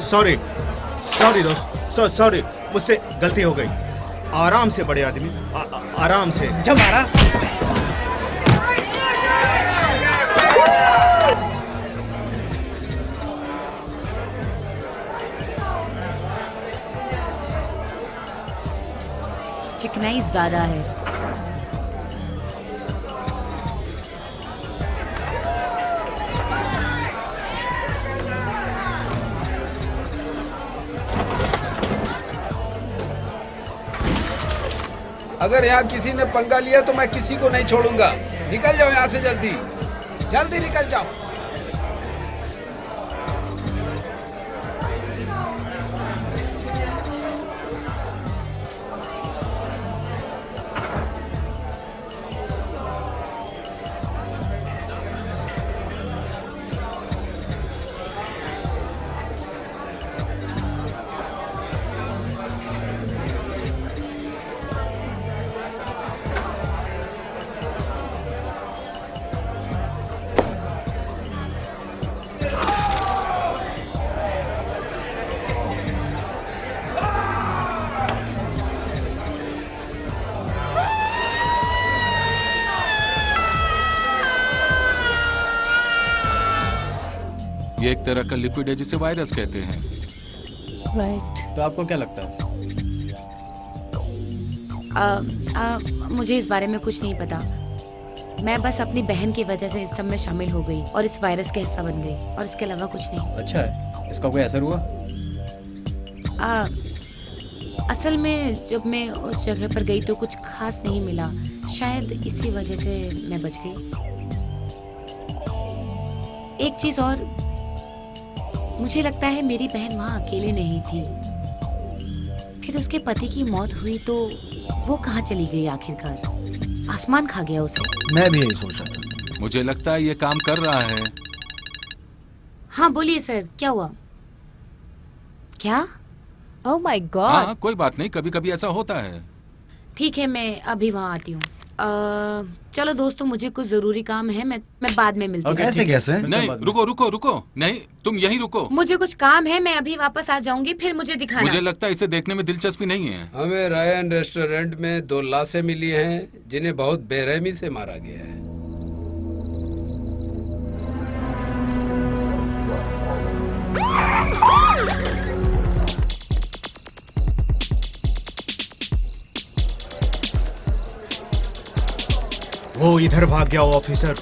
सॉरी, सॉरी दोस्त, सॉरी, मुझसे गलती हो गई। आराम से बड़े आदमी, आराम से। जब मारा। चिकनाई ज्यादा है। अगर यहाँ किसी ने पंगा लिया तो मैं किसी को नहीं छोड़ूंगा। निकल जाओ यहाँ से जल्दी, जल्दी निकल जाओ। ये एक तरह का लिक्विड है जिसे वायरस कहते हैं। राइट। तो आपको क्या लगता है? मुझे इस बारे में कुछ नहीं पता। मैं बस अपनी बहन की वजह से इस सब में शामिल हो गई और इस वायरस का हिस्सा बन गई, और इसके अलावा कुछ नहीं। अच्छा है, इसका कोई असर हुआ? असल में जब मैं उस जगह पर गई तो कुछ खास नहीं मिला। शायद इसी वजह से मैं बच गई। एक चीज और, मुझे लगता है मेरी बहन वहाँ अकेले नहीं थी। फिर उसके पति की मौत हुई तो वो कहाँ चली गई आखिरकार? आसमान खा गया उसे। मैं भी यही सोच रहा था। मुझे लगता है ये काम कर रहा है। हाँ बोलिए सर, क्या हुआ? क्या? Oh my God. हाँ कोई बात नहीं, कभी कभी ऐसा होता है। ठीक है, मैं अभी वहाँ आती हूँ। चलो दोस्तों, मुझे कुछ जरूरी काम है, मैं बाद में मिलती हूँ। ऐसे कैसे? नहीं रुको रुको रुको, नहीं तुम यहीं रुको। मुझे कुछ काम है, मैं अभी वापस आ जाऊंगी, फिर मुझे दिखाना। मुझे लगता है इसे देखने में दिलचस्पी नहीं है। हमें रायन रेस्टोरेंट में 2 लाशें मिली हैं जिन्हें बहुत बेरहमी से मारा गया है। वो इधर भाग गया ऑफिसर।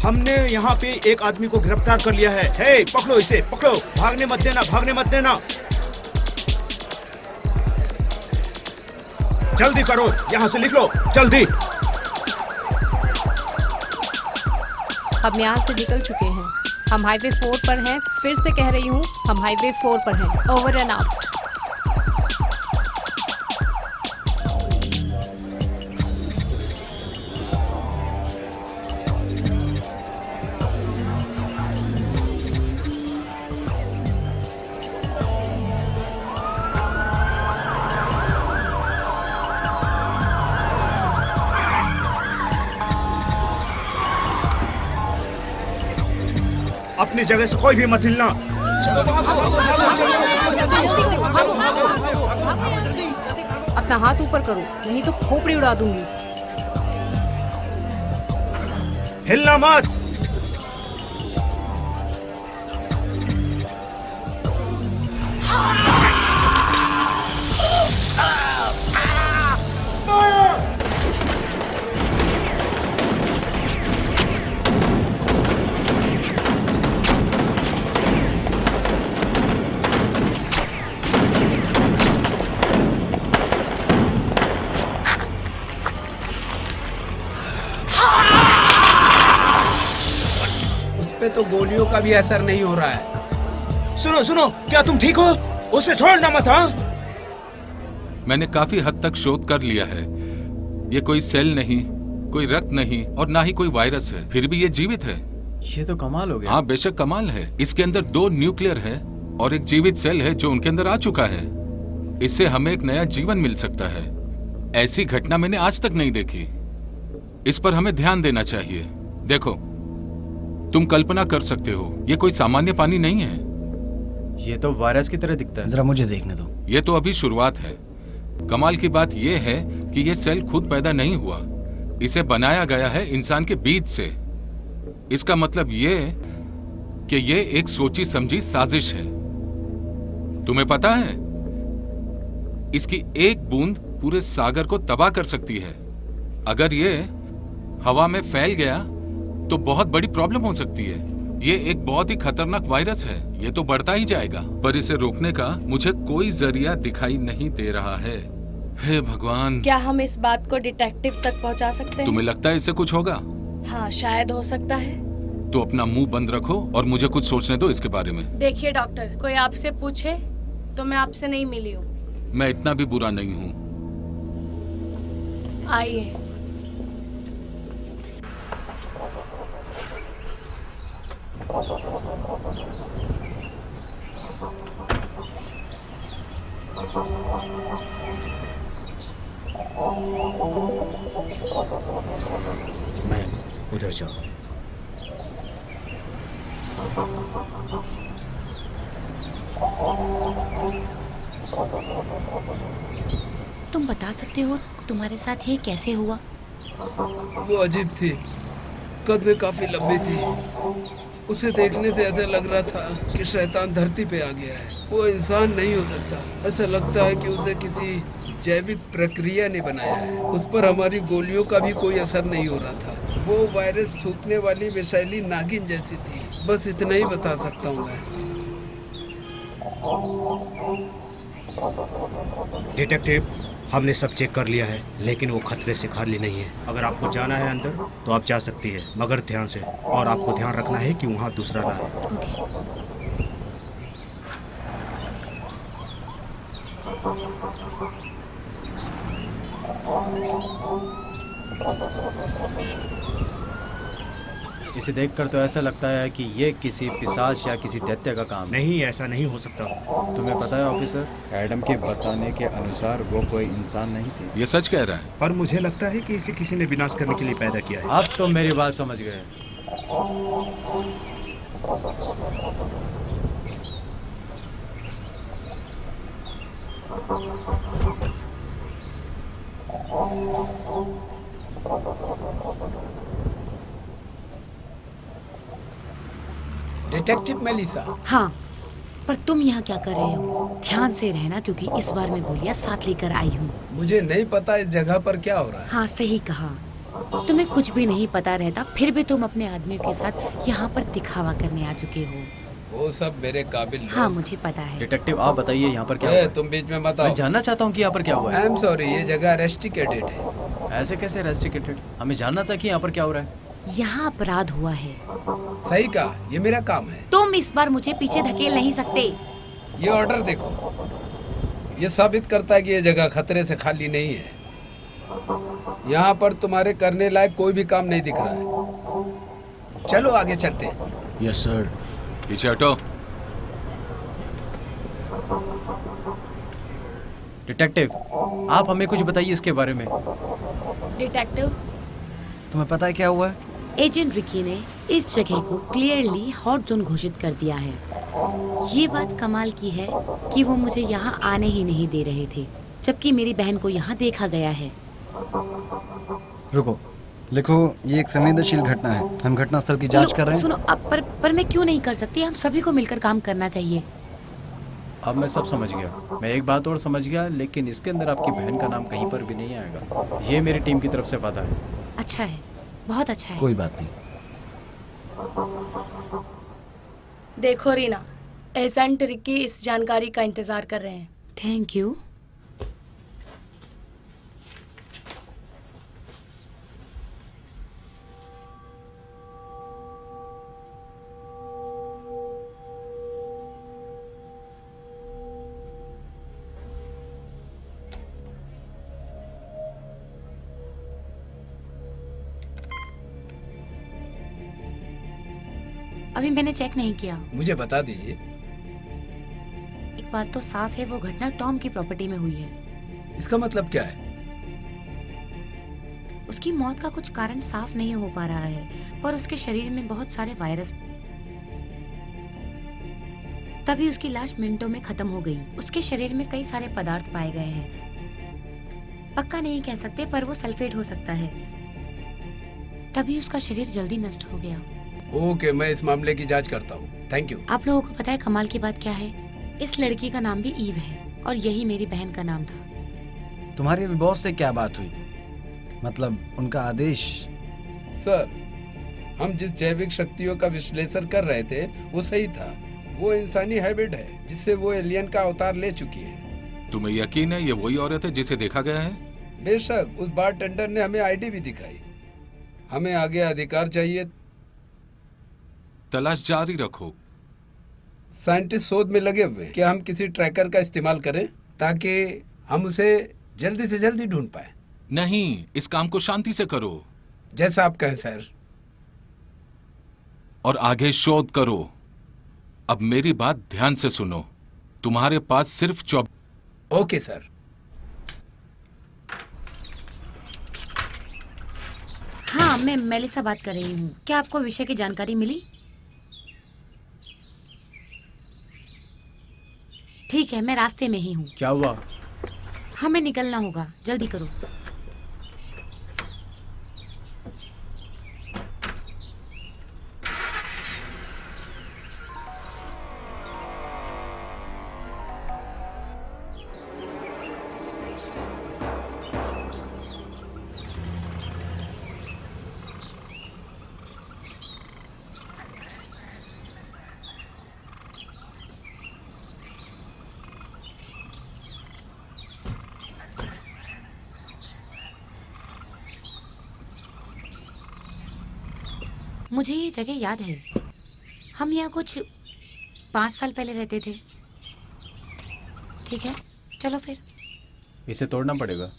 हमने यहाँ पे एक आदमी को गिरफ्तार कर लिया है। हे, पकड़ो इसे, पकड़ो, भागने मत देना, भागने मत देना। जल्दी करो, यहाँ से लिख लो, जल्दी। हम यहाँ से निकल चुके हैं। हम हाईवे 4 पर हैं। फिर से कह रही हूँ, हम हाईवे 4 पर हैं। Over and out. अपनी जगह से कोई भी मत हिलना। अपना हाथ ऊपर करो, नहीं तो खोपड़ी उड़ा दूंगी। हिलना मत। तो गोलियों का भी असर नहीं हो रहा है। सुनो सुनो, क्या तुम ठीक हो? उसे छोड़ना मत। हाँ, मैंने काफी हद तक शोध कर लिया है। ये कोई सेल नहीं, कोई रक्त नहीं और ना ही कोई वायरस है, फिर भी ये जीवित है। ये तो कमाल हो गया। हाँ बेशक कमाल है। इसके अंदर 2 न्यूक्लियर है और एक जीवित सेल है जो उनके अंदर आ चुका है। इससे हमें एक नया जीवन मिल सकता है। ऐसी घटना मैंने आज तक नहीं देखी। इस पर हमें ध्यान देना चाहिए। देखो, तुम कल्पना कर सकते हो, ये कोई सामान्य पानी नहीं है। ये तो वायरस की तरह दिखता है। जरा मुझे देखने दो। ये तो अभी शुरुआत है। कमाल की बात यह है कि ये सेल खुद पैदा नहीं हुआ, इसे बनाया गया है इंसान के बीज से। इसका मतलब ये कि ये एक सोची समझी साजिश है। तुम्हें पता है, इसकी एक बूंद पूरे सागर को तबाह कर सकती है। अगर ये हवा में फैल गया तो बहुत बड़ी प्रॉब्लम हो सकती है। ये एक बहुत ही खतरनाक वायरस है। ये तो बढ़ता ही जाएगा, पर इसे रोकने का मुझे कोई जरिया दिखाई नहीं दे रहा है। हे भगवान, क्या हम इस बात को डिटेक्टिव तक पहुंचा सकते हैं? तुम्हें लगता है इससे कुछ होगा? हाँ, शायद हो सकता है। तो अपना मुंह बंद रखो और मुझे कुछ सोचने दो इसके बारे में। देखिए डॉक्टर, कोई आपसे पूछे तो मैं आपसे नहीं मिली हूँ। मैं इतना भी बुरा नहीं हूँ। आइए। मैं उधर जाओ। तुम बता सकते हो तुम्हारे साथ ये कैसे हुआ? वो अजीब थी, कद में काफी लंबी थी। उसे देखने से ऐसा लग रहा था कि शैतान धरती पे आ गया है। वो इंसान नहीं हो सकता। ऐसा लगता है कि उसे किसी जैविक प्रक्रिया ने बनाया है। उस पर हमारी गोलियों का भी कोई असर नहीं हो रहा था। वो वायरस थूकने वाली विषैली नागिन जैसी थी। बस इतना ही बता सकता हूँ मैं। डिटेक्टिव, हमने सब चेक कर लिया है, लेकिन वो खतरे से खाली नहीं है। अगर आपको जाना है अंदर तो आप जा सकती है, मगर ध्यान से। और आपको ध्यान रखना है कि वहाँ दूसरा ना है। इसे देखकर तो ऐसा लगता है कि ये किसी पिशाच या किसी दैत्य का काम है। नहीं, ऐसा नहीं हो सकता। तुम्हें पता है ऑफिसर, एडम के बताने के अनुसार वो कोई इंसान नहीं थे। ये सच कह रहा है। पर मुझे लगता है कि इसे किसी ने विनाश करने के लिए पैदा किया है। अब तो मेरी बात समझ गए। डिटेक्टिव मेलिसा, हाँ, पर तुम यहाँ क्या कर रहे हो? ध्यान से रहना, क्योंकि इस बार मैं गोलियां साथ लेकर आई हूँ। मुझे नहीं पता इस जगह पर क्या हो रहा है। हाँ, सही कहा। तुम्हें कुछ भी नहीं पता रहता, फिर भी तुम अपने आदमियों के साथ यहाँ पर दिखावा करने आ चुके हो। वो सब मेरे काबिल लोग। हाँ, मुझे पता है। डिटेक्टिव, आप बताइए यहाँ पर क्या हुआ है? तुम बीच में मत आओ। मैं जानना चाहता हूँ कि यहाँ पर क्या हुआ है। आई एम सॉरी, ये जगह रेस्ट्रिकेटेड है। ऐसे कैसे रेस्ट्रिकेटेड? हमें जानना था कि यहाँ पर क्या हो रहा है। यहाँ अपराध हुआ है। सही कहा, ये मेरा काम है। तुम इस बार मुझे पीछे धकेल नहीं सकते। ये ऑर्डर देखो, ये साबित करता है कि ये जगह खतरे से खाली नहीं है। यहाँ पर तुम्हारे करने लायक कोई भी काम नहीं दिख रहा है। चलो आगे चलते हैं। Yes sir. पीछे हटो। डिटेक्टिव, आप हमें कुछ बताइए इसके बारे में। डिटेक्टिव, तुम्हें पता है क्या हुआ है? एजेंट रिकी ने इस जगह को क्लियरली हॉट जोन घोषित कर दिया है। ये बात कमाल की है कि वो मुझे यहाँ आने ही नहीं दे रहे थे, जबकि मेरी बहन को यहाँ देखा गया है। रुको, लिखो, ये एक संवेदनशील घटना है। हम घटनास्थल की जांच कर रहे हैं। सुनो, अब पर मैं क्यों नहीं कर सकती? हम सभी को मिलकर काम करना चाहिए। अब मैं सब समझ गया। मैं एक बात और समझ गया, लेकिन इसके अंदर आपकी बहन का नाम कहीं पर भी नहीं आएगा। ये मेरी टीम की तरफ से वादा है। अच्छा है, बहुत अच्छा है। कोई बात नहीं। देखो रीना, एजेंट रिकी इस जानकारी का इंतजार कर रहे हैं। Thank you. अभी मैंने चेक नहीं किया। मुझे बता दीजिए। एक बात तो साफ है, वो घटना टॉम की प्रॉपर्टी में हुई है। इसका मतलब क्या है? उसकी मौत का कुछ कारण साफ नहीं हो पा रहा है, पर उसके शरीर में बहुत सारे वायरस, तभी उसकी लाश मिनटों में खत्म हो गई। उसके शरीर में कई सारे पदार्थ पाए गए हैं। पक्का नहीं कह सकते, पर वो सल्फेट हो सकता है, तभी उसका शरीर जल्दी नष्ट हो गया। ओके, मैं इस मामले की जांच करता हूँ। Thank you. आप लोगों को पता है कमाल की बात क्या है? इस लड़की का नाम भी ईव है, और यही मेरी बहन का नाम था। तुम्हारे बॉस से क्या बात हुई? मतलब उनका आदेश? सर, हम जिस जैविक शक्तियों का विश्लेषण कर रहे थे वो सही था। वो इंसानी हैबिट है जिससे वो एलियन का अवतार ले चुकी है। तुम्हें यकीन है ये वही औरत है जिसे देखा गया है? बेशक, उस बारटेंडर ने हमें आईडी भी दिखाई। हमें आगे अधिकार चाहिए। तलाश जारी रखो। साइंटिस्ट शोध में लगे हुए हैं कि हम किसी ट्रैकर का इस्तेमाल करें ताकि हम उसे जल्दी से जल्दी ढूंढ पाए। नहीं, इस काम को शांति से करो। जैसा आप कहें सर। और आगे शोध करो। अब मेरी बात ध्यान से सुनो। तुम्हारे पास सिर्फ 24। Okay sir. हाँ, मैं मेलिसा बात कर रही हूँ। क्या आपको विषय की जानकारी मिली? ठीक है, मैं रास्ते में ही हूँ। क्या हुआ? हमें निकलना होगा, जल्दी करो। मुझे ये जगह याद है। हम यहाँ कुछ 5 साल पहले रहते थे। ठीक है, चलो फिर। इसे तोड़ना पड़ेगा।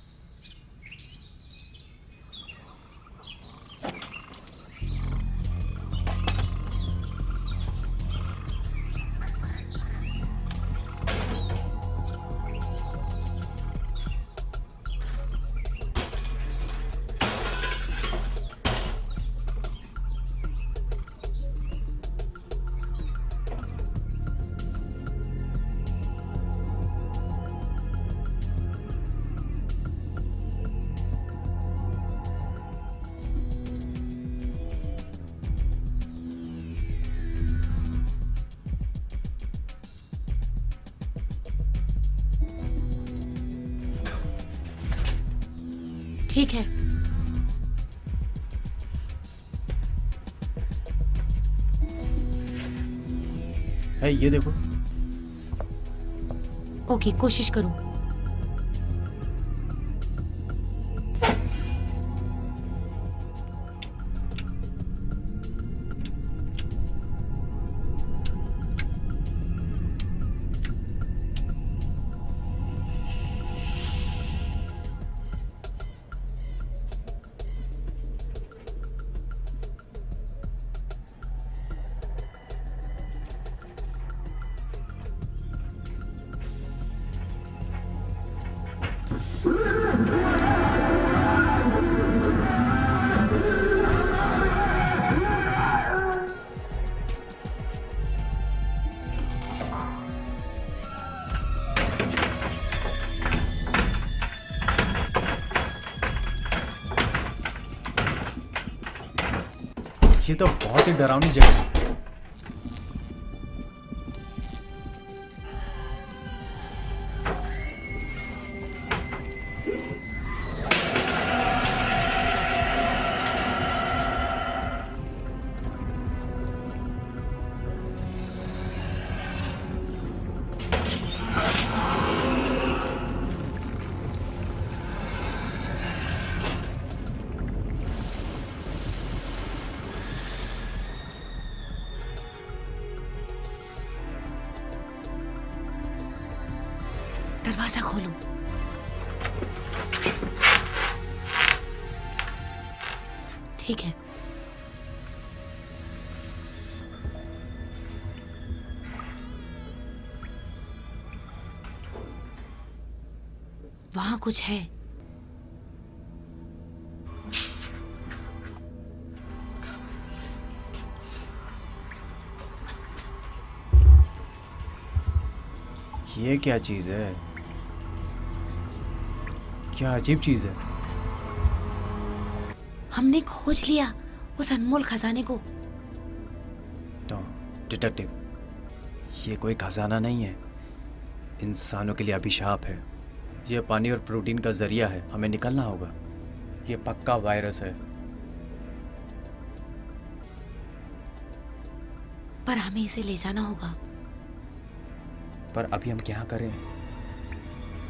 ठीक है। है ये देखो। ओके, कोशिश करूं। ये तो बहुत ही डरावनी जगह है। दरवाजा खोलो। ठीक है। वहां कुछ है। ये क्या चीज है? क्या अजीब चीज है। हमने खोज लिया उस अनमोल खजाने को। तो डिटेक्टिव, ये कोई खजाना नहीं है, इंसानों के लिए अभिशाप है। ये पानी और प्रोटीन का जरिया है, हमें निकलना होगा। ये पक्का वायरस है। पर हमें इसे ले जाना होगा। पर अभी हम क्या करें?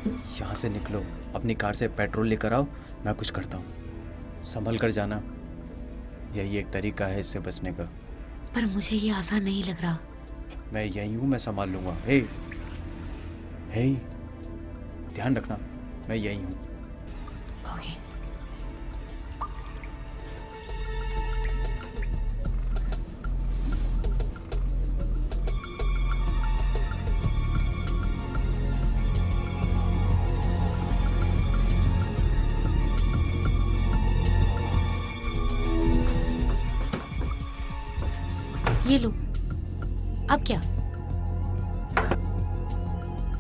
यहाँ से निकलो, अपनी कार से पेट्रोल लेकर आओ, मैं कुछ करता हूँ। संभल कर जाना, यही एक तरीका है इससे बचने का। पर मुझे ये आसान नहीं लग रहा। मैं यही हूँ, मैं संभाल लूँगा। हे हे, ध्यान रखना, मैं यही हूँ। ओके। ये लो। अब क्या?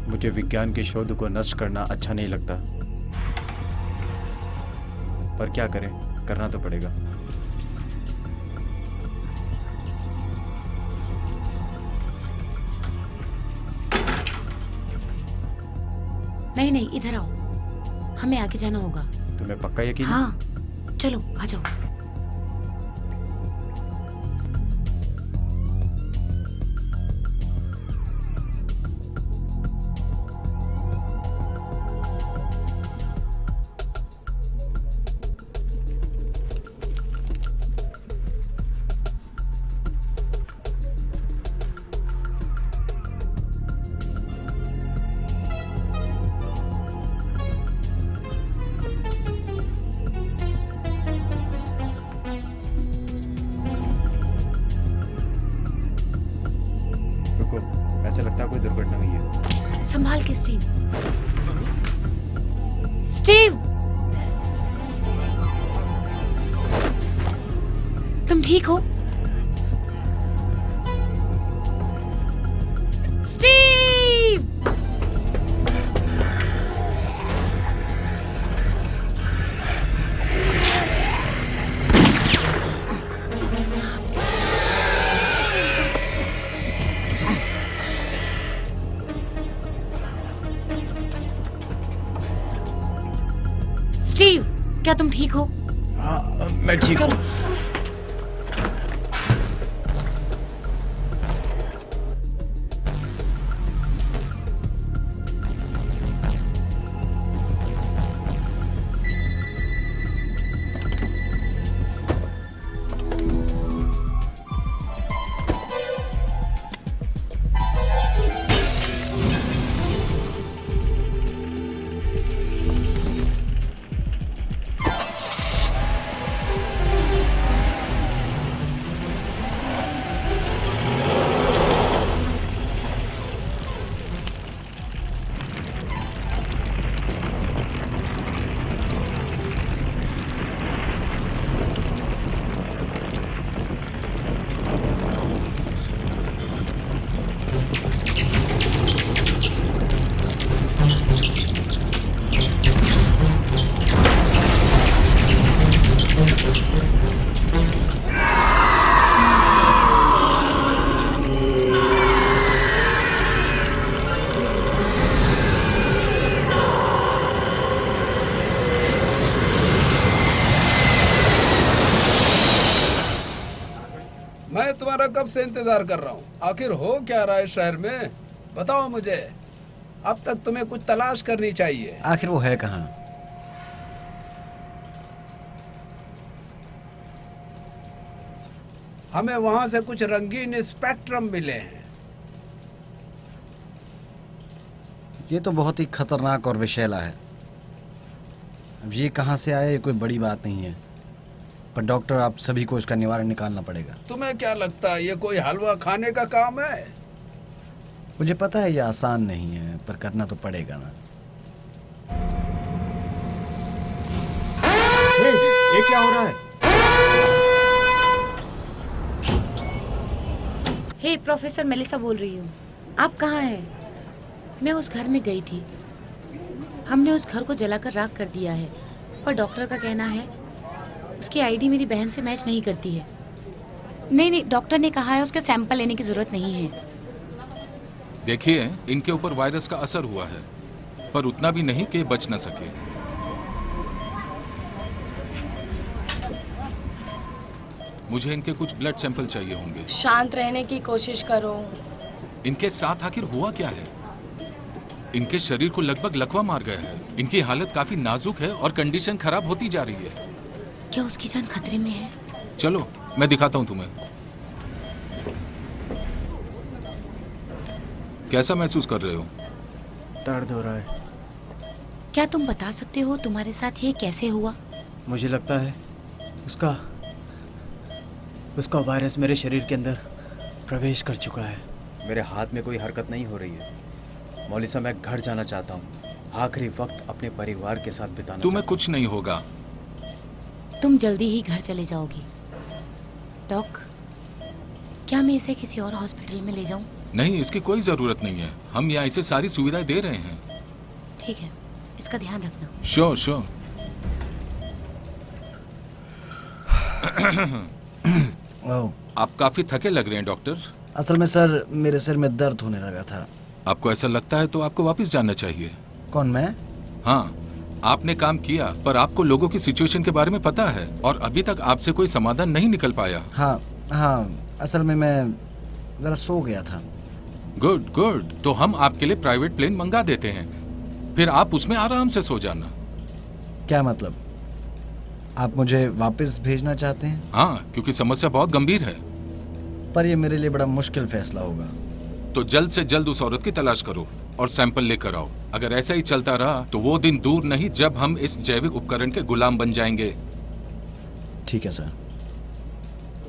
मुझे विज्ञान के शोध को नष्ट करना अच्छा नहीं लगता, पर क्या करें, करना तो पड़ेगा। नहीं नहीं, इधर आओ, हमें आगे जाना होगा। तुम्हें पक्का यकीन है? हाँ, चलो आ जाओ। ऐसा लगता है कोई दुर्घटना हुई है। संभाल के स्टीव। स्टीव, तुम ठीक हो? स्टीव! स्टीव, क्या तुम ठीक हो? हाँ मैं ठीक हूँ। मैं तुम्हारा कब से इंतजार कर रहा हूँ। आखिर हो क्या रहा है शहर में, बताओ मुझे। अब तक तुम्हें कुछ तलाश करनी चाहिए। आखिर वो है कहाँ? हमें वहां से कुछ रंगीन स्पेक्ट्रम मिले हैं। ये तो बहुत ही खतरनाक और विषैला है। अब ये कहाँ से आया ये कोई बड़ी बात नहीं है, पर डॉक्टर आप सभी को इसका निवारण निकालना पड़ेगा। तुम्हें क्या लगता है ये कोई हलवा खाने का काम है? मुझे पता है ये आसान नहीं है, पर करना तो पड़ेगा ना। ये क्या हो रहा है? हे प्रोफेसर मेलिसा बोल रही हूँ। आप कहाँ हैं? मैं उस घर में गई थी। हमने उस घर को जलाकर राख कर दिया है, पर डॉक्टर का कहना है उसकी आईडी मेरी बहन से मैच नहीं करती है। नहीं, डॉक्टर ने कहा है उसके सैंपल लेने की जरूरत नहीं है। देखिए, इनके ऊपर वायरस का असर हुआ है, पर उतना भी नहीं कि बच न सके। मुझे इनके कुछ ब्लड सैंपल चाहिए होंगे। शांत रहने की कोशिश करो। इनके साथ आखिर हुआ क्या है? इनके शरीर को लगभग लकवा मार गया है। इनकी हालत काफी नाजुक है और कंडीशन खराब होती जा रही है। क्या उसकी जान खतरे में है? चलो मैं दिखाता हूँ तुम्हें। कैसा महसूस कर रहे हो? दर्द हो रहा है। क्या तुम बता सकते हो तुम्हारे साथ ये कैसे हुआ? मुझे लगता है उसका वायरस मेरे शरीर के अंदर प्रवेश कर चुका है। मेरे हाथ में कोई हरकत नहीं हो रही है। मौलिसा, मैं घर जाना चाहता हूँ। आखिरी वक्त अपने परिवार के साथ बिताना। तुम्हें कुछ नहीं होगा। तुम जल्दी ही घर चले जाओगे। डॉक, क्या मैं इसे किसी और हॉस्पिटल में ले जाऊं? नहीं, इसकी कोई जरूरत नहीं है। हम यहाँ इसे सारी सुविधाएं दे रहे हैं। ठीक है, इसका ध्यान रखना। Sure sure. आप काफी थके लग रहे हैं डॉक्टर। असल में सर, मेरे सिर में दर्द होने लगा था। आपको ऐसा लगता है तो आपको वापस जाना चाहिए। कौन, मैं? हाँ, आपने काम किया, पर आपको लोगों की सिचुएशन के बारे में पता है और अभी तक आपसे कोई समाधान नहीं निकल पाया। हाँ, असल में मैं जरा सो गया था। Good good. तो हम आपके लिए प्राइवेट प्लेन मंगा देते हैं, फिर आप उसमें आराम से सो जाना। क्या मतलब? आप मुझे वापस भेजना चाहते हैं? हाँ, क्योंकि समस्या बहुत गंभीर है। पर यह मेरे लिए बड़ा मुश्किल फैसला होगा। तो जल्द से जल्द उस औरत की तलाश करो और सैंपल लेकर आओ। अगर ऐसा ही चलता रहा तो वो दिन दूर नहीं जब हम इस जैविक उपकरण के गुलाम बन जाएंगे। ठीक है सर।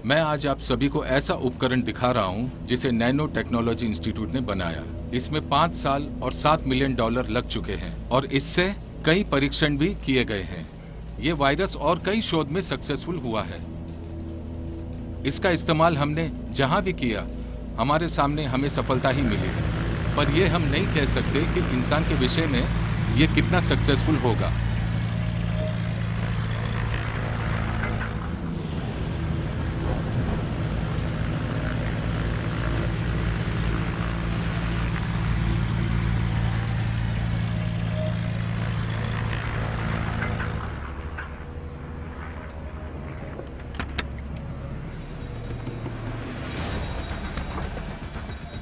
मैं आज आप सभी को ऐसा उपकरण दिखा रहा हूँ जिसे नैनो टेक्नोलॉजी इंस्टीट्यूट ने बनाया। इसमें 5 साल और $7 मिलियन लग चुके हैं और इससे कई परीक्षण भी किए गए हैं। ये वायरस और कई शोध में सक्सेसफुल हुआ है। इसका इस्तेमाल हमने जहां भी किया, हमारे सामने हमें सफलता ही मिली है। पर यह हम नहीं कह सकते कि इंसान के विषय में ये कितना सक्सेसफुल होगा।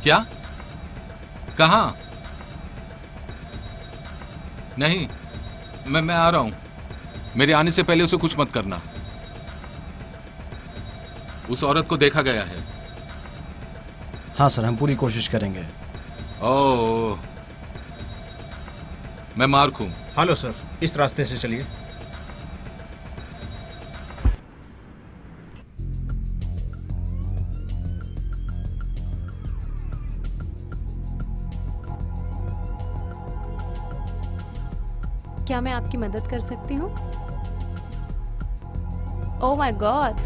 क्या? कहाँ? नहीं, मैं आ रहा हूं। मेरे आने से पहले उसे कुछ मत करना। उस औरत को देखा गया है। हाँ सर, हम पूरी कोशिश करेंगे। ओह, मैं मार्क हूं। हेलो सर, इस रास्ते से चलिए। क्या मैं आपकी मदद कर सकती हूँ? Oh my God,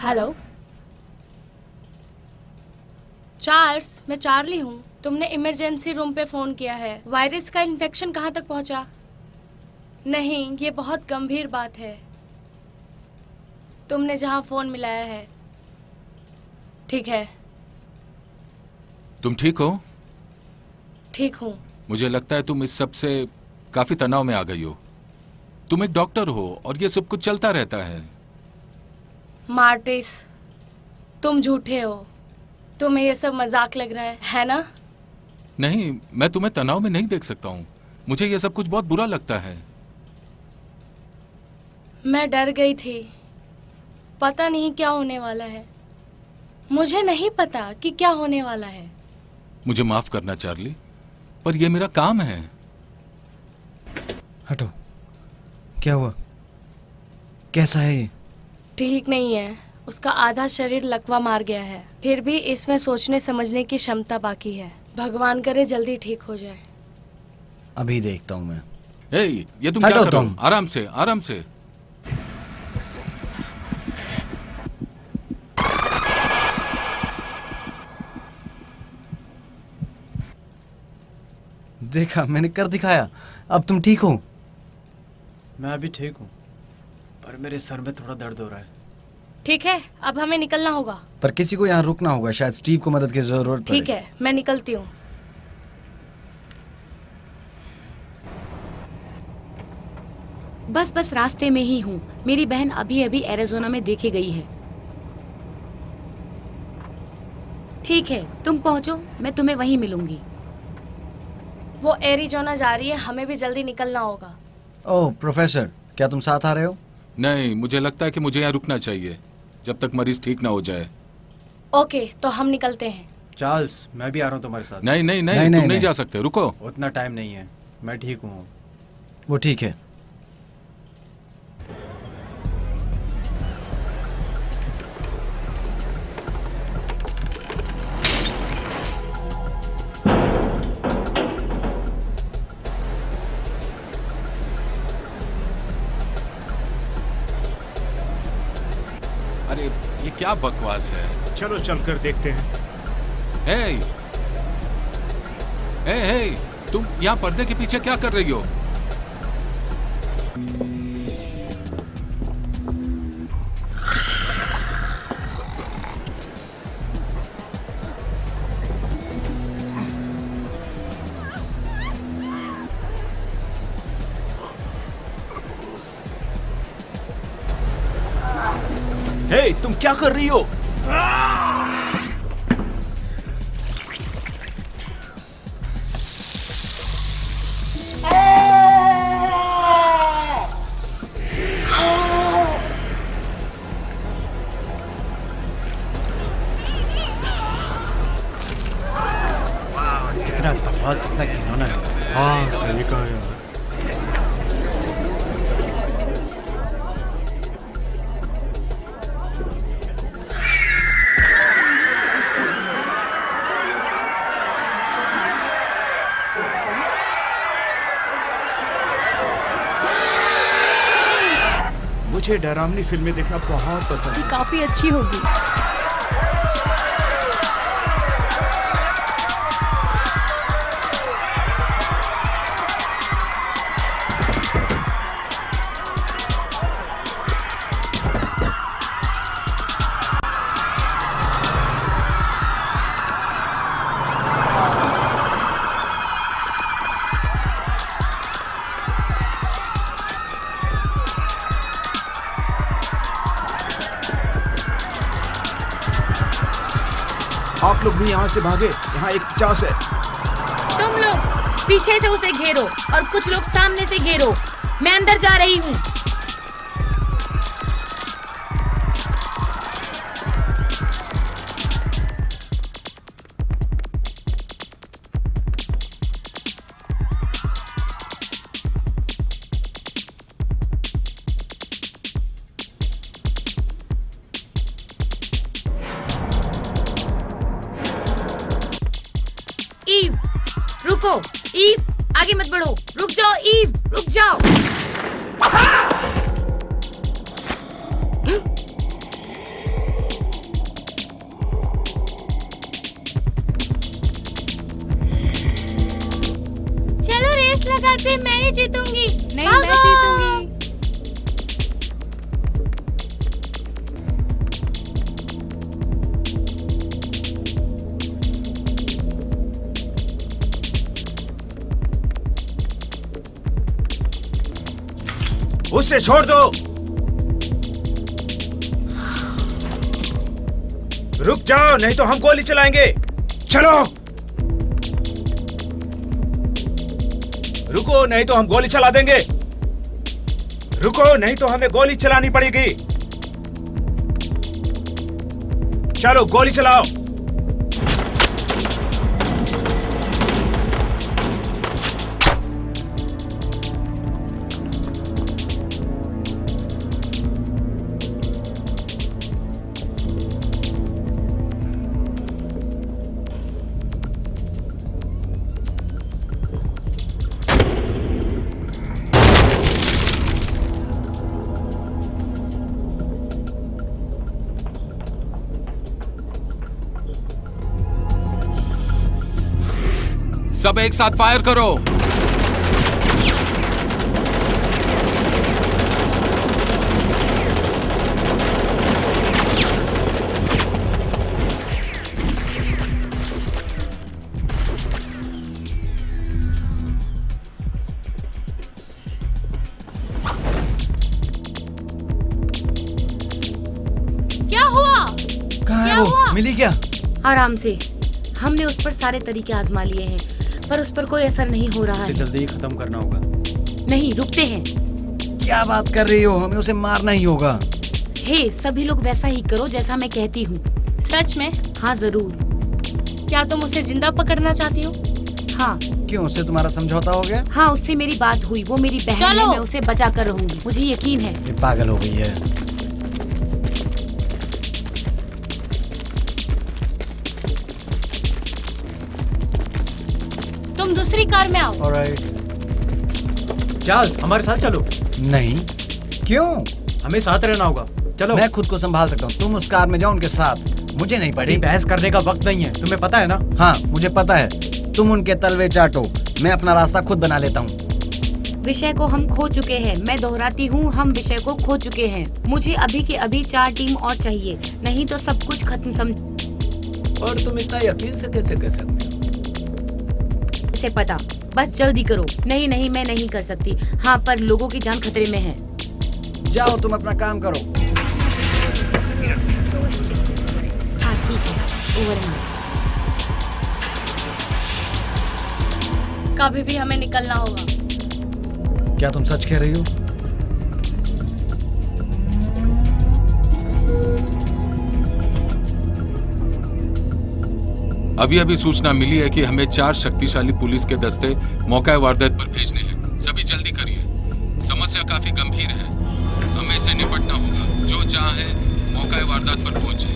hello Charles, मैं चार्ली हूँ। तुमने इमरजेंसी रूम पे फोन किया है। वायरस का इन्फेक्शन कहाँ तक पहुँचा? नहीं, ये बहुत गंभीर बात है। तुमने जहाँ फोन मिलाया है। ठीक है। तुम ठीक हो? ठीक हूँ। मुझे लगता है तुम इस सब से काफी तनाव में आ गई हो। तुम एक डॉक्टर हो और ये सब कुछ चलता रहता है। मार्टिस, तुम झूठे हो। तुम्हें ये सब मजाक लग रहा है ना? नहीं, मैं तुम्हें तनाव में नहीं देख सकता हूँ। मुझे ये सब कुछ बहुत बुरा लगता है। मैं डर गई थी। पता नहीं क्या होने वाला है। मुझे नहीं पता कि क्या होने वाला है। मुझे माफ करना चार्ली, पर ये मेरा काम है। हटो। क्या हुआ? कैसा है ये? ठीक नहीं है। उसका आधा शरीर लकवा मार गया है। फिर भी इसमें सोचने समझने की क्षमता बाकी है। भगवान करे जल्दी ठीक हो जाए। अभी देखता हूँ मैं। ए, ये तुम क्या हटो कर रहे हो? तुम। आराम से, आराम से। देखा, मैंने कर दिखाया। अब तुम ठीक हो? मैं अभी ठीक हूँ, पर मेरे सर में थोड़ा दर्द हो रहा है। ठीक है, अब हमें निकलना होगा। पर किसी को यहाँ रुकना होगा। शायद स्टीव को मदद की जरूरत पड़े। ठीक है, मैं निकलती हूँ। बस बस रास्ते में ही हूँ। मेरी बहन अभी अभी एरिज़ोना में देखे गई है। ठीक है, तुम पहुँचो, मैं तुम्हें वहीं मिलूंगी। वो एरिज़ोना जा रही है, हमें भी जल्दी निकलना होगा। ओह प्रोफेसर, क्या तुम साथ आ रहे हो? नहीं, मुझे लगता है कि मुझे यहाँ रुकना चाहिए जब तक मरीज ठीक ना हो जाए। ओके, तो हम निकलते हैं। चार्ल्स, मैं भी आ रहा हूँ तुम्हारे साथ। नहीं नहीं नहीं, नहीं, तुम नहीं, नहीं जा सकते। रुको। उतना टाइम नहीं है, मैं ठीक हूँ। वो ठीक है। अरे ये क्या बकवास है? चलो चलकर देखते हैं। हे, हे, तुम यहाँ पर्दे के पीछे क्या कर रही हो? हे, तुम क्या कर रही हो? कितना बकवास, कितना घिनौना है। हाँ, सही कहा यार। मुझे डरावनी फिल्में देखना बहुत पसंद ये है। काफी अच्छी होगी। आप लोग भी यहाँ से भागे, यहाँ एक 50 है। तुम लोग पीछे से उसे घेरो और कुछ लोग सामने से घेरो। मैं अंदर जा रही हूँ। ईव, रुको। ईव, आगे मत बढ़ो। रुक जाओ ईव, रुक जाओ। चलो रेस लगाते, मैं ही जीतूंगी। नहीं, मैं जीतूंगी। उससे छोड़ दो। रुक जाओ, नहीं तो हम गोली चलाएंगे। चलो, रुको, नहीं तो हम गोली चला देंगे। रुको, नहीं तो हमें गोली चलानी पड़ेगी। चलो, गोली चलाओ। सब एक साथ फायर करो। क्या हुआ? कहाँ है क्या वो? हुआ? मिली क्या? आराम से। हमने उस पर सारे तरीके आजमा लिए हैं, पर उस पर कोई असर नहीं हो रहा इसे है। जल्दी ही खत्म करना होगा। नहीं, रुकते हैं। क्या बात कर रही हो? हमें उसे मारना ही होगा। हे, सभी लोग वैसा ही करो जैसा मैं कहती हूँ। सच में? हाँ जरूर। क्या तुम उसे जिंदा पकड़ना चाहती हो? हाँ क्यों, उससे तुम्हारा समझौता हो गया? हाँ, उससे मेरी बात हुई। वो मेरी बहन है, चलो। मैं उसे बचा कर रहूंगी। मुझे यकीन है। ये पागल हो गई है। तुम दूसरी कार में आओ। ऑलराइट। चार्ल्स, हमारे साथ चलो। नहीं। क्यों? हमें साथ रहना होगा। चलो। मैं खुद को संभाल सकता हूँ, तुम उस कार में जाओ उनके साथ। मुझे नहीं पड़ी। बहस करने का वक्त नहीं है, तुम्हें पता है ना? हाँ, मुझे पता है। तुम उनके तलवे चाटो, मैं अपना रास्ता खुद बना लेता हूँ। विषय को हम खो चुके हैं। मैं दोहराती हूँ, हम विषय को खो चुके हैं। मुझे अभी के अभी 4 टीम और चाहिए, नहीं तो सब कुछ खत्म। और तुम इतना यकीन से कैसे कह सकते हो? से पता, बस जल्दी करो। नहीं नहीं, मैं नहीं कर सकती। हाँ, पर लोगों की जान खतरे में है। जाओ, तुम अपना काम करो। हाँ ठीक है, ओवर एंड आउट। कभी भी हमें निकलना होगा। क्या तुम सच कह रही हो? अभी अभी सूचना मिली है कि हमें 4 शक्तिशाली पुलिस के दस्ते मौका वारदात पर भेजने हैं। सभी जल्दी करिए। समस्या काफी गंभीर है, हमें इससे निपटना होगा। जो चाहे मौका वारदात पर पहुंचे।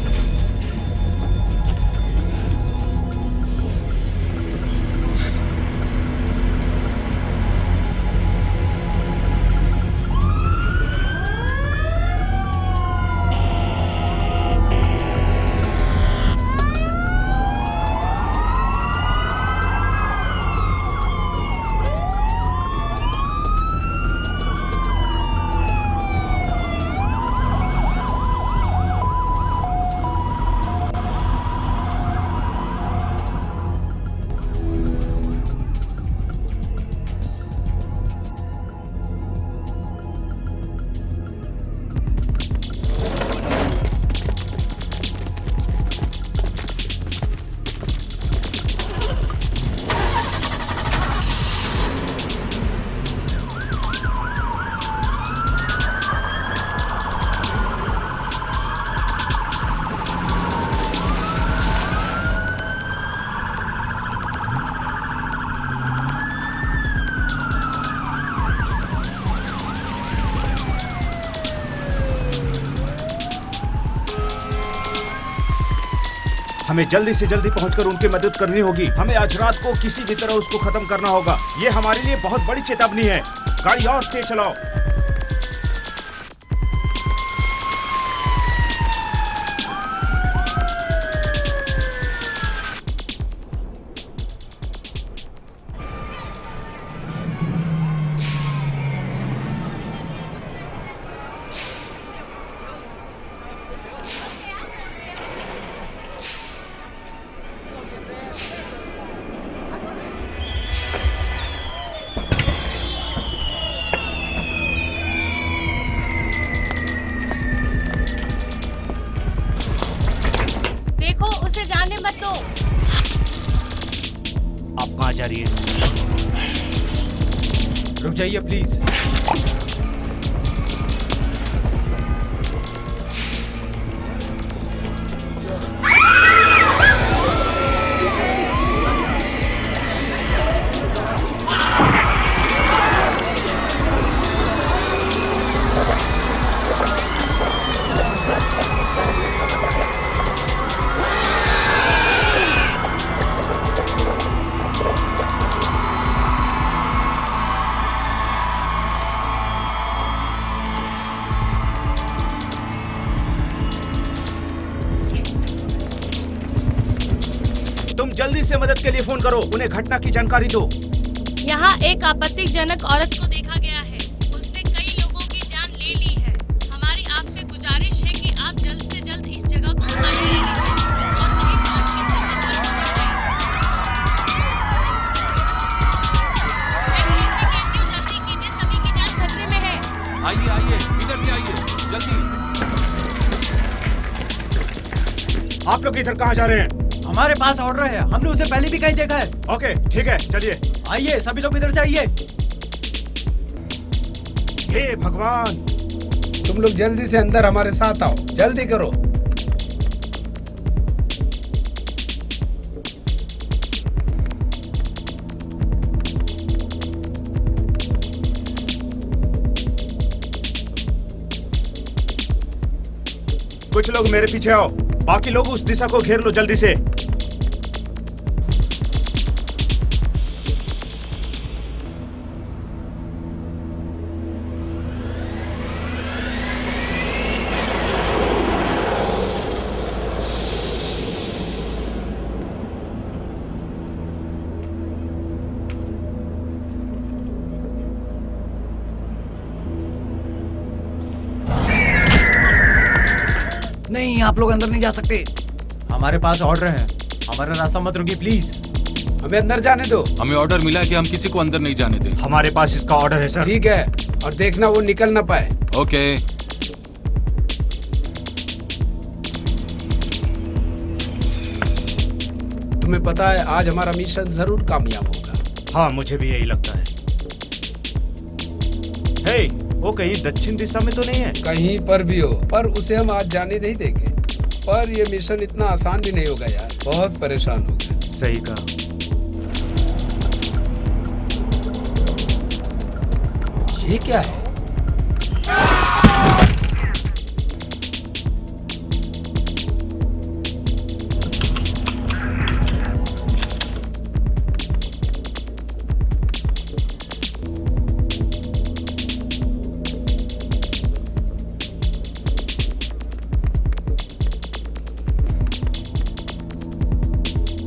हमें जल्दी से जल्दी पहुंचकर उनकी मदद करनी होगी। हमें आज रात को किसी भी तरह उसको खत्म करना होगा। ये हमारे लिए बहुत बड़ी चेतावनी है। गाड़ी और तेज चलाओ। आप कहाँ जा रही है? रुक जाइए प्लीज। तुम जल्दी से मदद के लिए फोन करो, उन्हें घटना की जानकारी दो। यहाँ एक आपत्तिजनक औरत को देखा गया है। उसने कई लोगों की जान ले ली है। हमारी आपसे गुजारिश है कि आप जल्द से जल्द इस जगह को खाली कर दीजिए और कहीं सुरक्षित जगह पर पहुँच जाइए। मैं फिर से कहती हूँ, जल्दी कीजिए, सभी की जान खतरे में है। आइए आइए, इधर से आइए, जल्दी। आप लोग इधर कहाँ जा रहे हैं? हमारे पास ऑर्डर है, हमने उसे पहले भी कहीं देखा है। ओके ठीक है, चलिए। आइए सभी लोग इधर से आइए। हे भगवान, तुम लोग जल्दी से अंदर हमारे साथ आओ, जल्दी करो। कुछ लोग मेरे पीछे आओ, बाकी लोग उस दिशा को घेर लो जल्दी से। नहीं, आप लोग अंदर नहीं जा सकते। हमारे पास ऑर्डर है, हमारा रास्ता मत रोकिए प्लीज। हमें अंदर जाने दो। हमें ऑर्डर मिला है कि हम किसी को अंदर नहीं जाने दें। हमारे पास इसका ऑर्डर है सर। ठीक है, और देखना वो निकल ना पाए। ओके। तुम्हें पता है आज हमारा मिशन जरूर कामयाब होगा। हाँ, मुझे भी यही लगता है। हे, वो कहीं दक्षिण दिशा में तो नहीं है? कहीं पर भी हो, पर उसे हम आज जाने नहीं देंगे। पर ये मिशन इतना आसान भी नहीं होगा यार, बहुत परेशान हो गए। सही कहा। ये क्या है?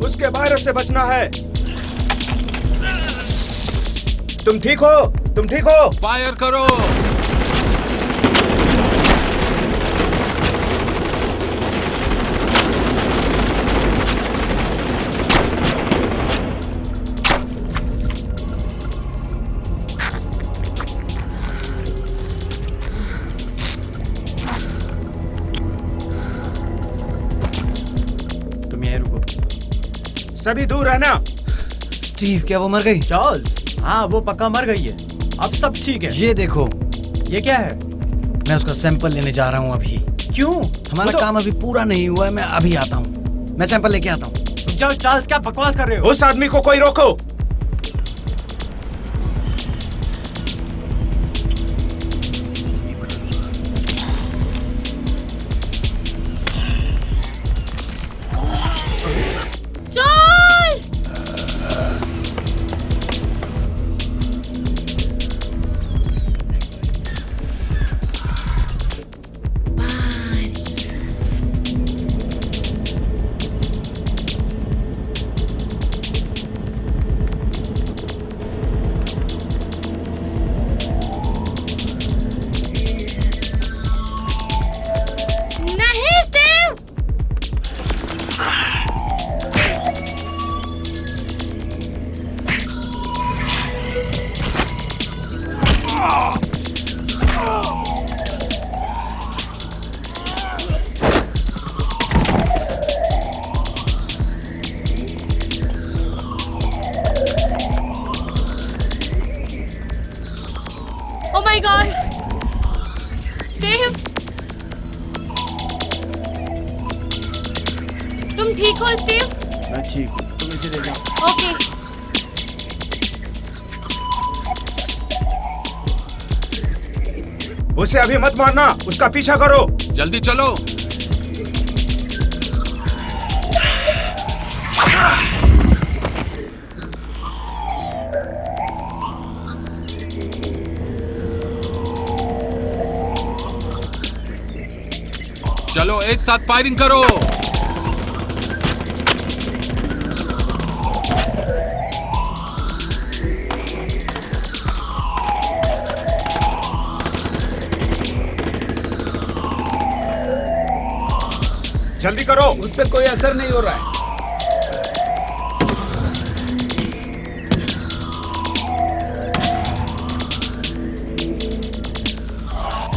उसके वायरस से बचना है। तुम ठीक हो? तुम ठीक हो? फायर करो। तुम यहीं रुको। सभी दूर रहना। स्टीव, क्या वो मर गई? चार्ल्स, हाँ वो पक्का मर गई है। अब सब ठीक है। ये देखो, ये क्या है? मैं उसका सैंपल लेने जा रहा हूँ अभी। क्यों? हमारा काम अभी पूरा नहीं हुआ है, मैं अभी आता हूँ। मैं सैंपल लेके आता हूँ। रुक जाओ चार्ल्स, क्या बकवास कर रहे हो? उस आदमी को कोई रोको। My God. स्टीव, तुम ठीक हो स्टीव? मैं ठीक हूँ, तुम इसे ले जाओ। ओके। उसे अभी मत मारना, उसका पीछा करो। जल्दी चलो। चलो एक साथ फायरिंग करो। जल्दी करो। उस पे कोई असर नहीं हो रहा है।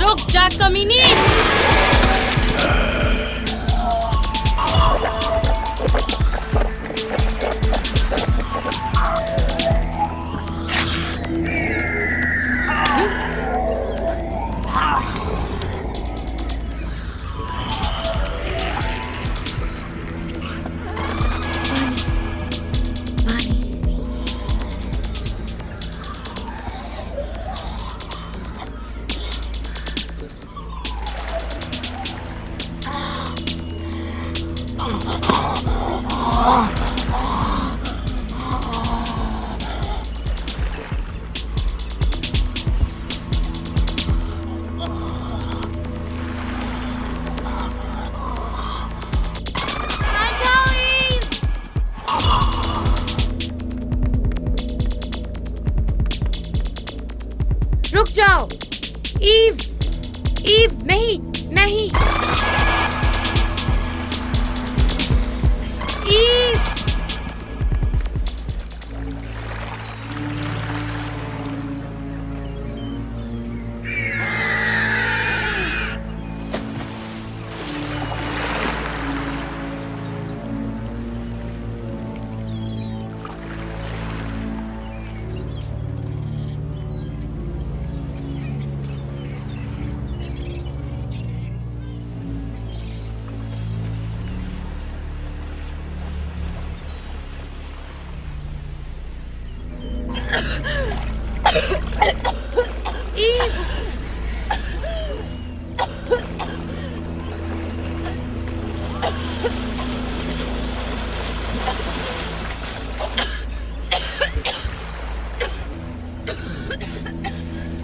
रुक जा कमीनी। रुक जाओ। ईव, ईव, नहीं, नहीं। ईव।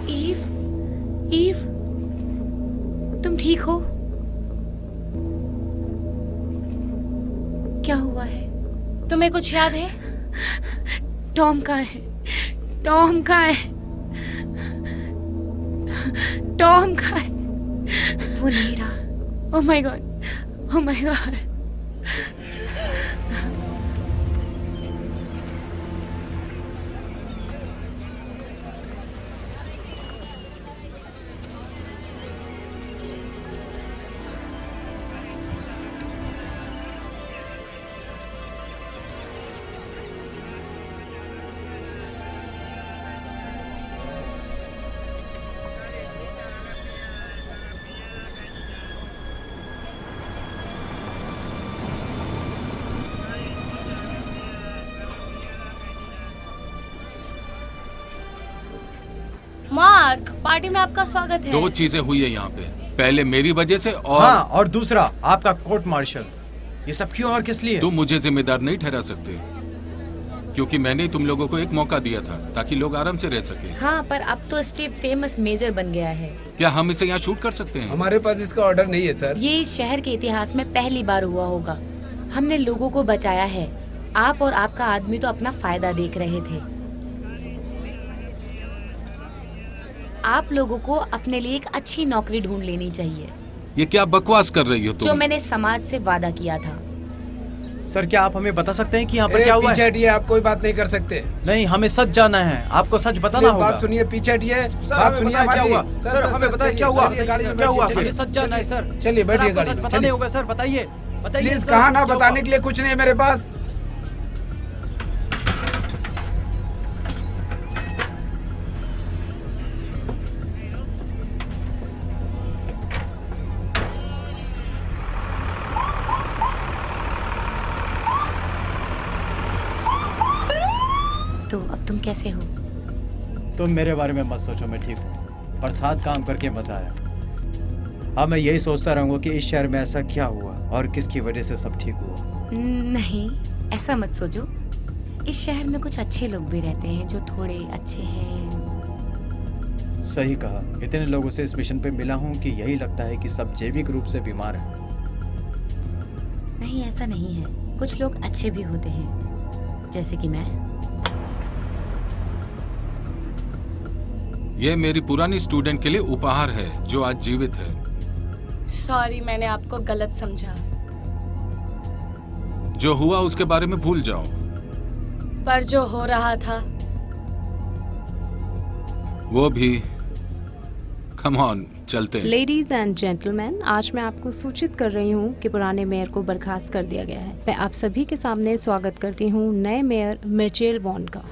ईव, ईव, तुम ठीक हो? क्या हुआ है? तुम्हें कुछ याद है? टॉम कहाँ है? टॉम कहाँ है? टॉम कहाँ है? वो नहीं रहा। Oh my God, oh my God. Mark, party में आपका स्वागत है। दो चीजें हुई है यहाँ पे, पहले मेरी वजह से और हाँ, और दूसरा आपका कोर्ट मार्शल। ये सब क्यों और किस लिए? तुम मुझे जिम्मेदार नहीं ठहरा सकते, क्योंकि मैंने तुम लोगों को एक मौका दिया था ताकि लोग आराम से रह सके। हाँ, पर अब तो स्टीव फेमस मेजर बन गया है। क्या हम इसे यहाँ शूट कर सकते हैं? हमारे पास इसका ऑर्डर नहीं है सर। ये इस शहर के इतिहास में पहली बार हुआ होगा। हमने लोगों को बचाया है। आप और आपका आदमी तो अपना फायदा देख रहे थे। आप लोगों को अपने लिए एक अच्छी नौकरी ढूंढ लेनी चाहिए। ये क्या बकवास कर रही हो तुम? जो मैंने समाज से वादा किया था। सर, क्या आप हमें बता सकते हैं कि यहाँ पर क्या हुआ है? पीछे हटिए, आप कोई बात नहीं कर सकते। नहीं, हमें सच जानना है। आपको सच बताना होगा। बात सुनिए, पीछे हटिए, बात सुनिए क्या हमारी। हुआ? सर, हमें बताइए क्या हुआ? क्या हुआ? चलिए, हमें सच जानना है सर। चलिए बैठिए गाड़ी सच में, बताने चलिए। होगा सर, बताइए बताइए। प्लीज, सर, कहा ना क्या बताने हुआ? के लिए कुछ नहीं है मेरे पास। कैसे हो? तुम मेरे बारे में मत सोचो, मैं ठीक हूँ और साथ काम करके मजा आया। अब मैं यही सोचता रहूंगा कि इस शहर में ऐसा क्या हुआ और किसकी वजह से सब ठीक हुआ। नहीं, ऐसा मत सोचो। इस शहर में कुछ अच्छे लोग भी रहते हैं जो थोड़े अच्छे हैं। सही कहा। इतने लोगों से इस मिशन पे मिला हूँ कि यही लगता है कि सब जैविक रूप से बीमार हैं। नहीं, ऐसा नहीं है। कुछ लोग अच्छे भी होते हैं, जैसे कि मैं। ये मेरी पुरानी स्टूडेंट के लिए उपहार है जो आज जीवित है। सॉरी, मैंने आपको गलत समझा। जो हुआ उसके बारे में भूल जाओ। पर जो हो रहा था वो भी। कम ऑन, चलते हैं। लेडीज एंड जेंटलमैन, आज मैं आपको सूचित कर रही हूँ कि पुराने मेयर को बर्खास्त कर दिया गया है। मैं आप सभी के सामने स्वागत करती हूँ नए मेयर मिचेल वॉन का।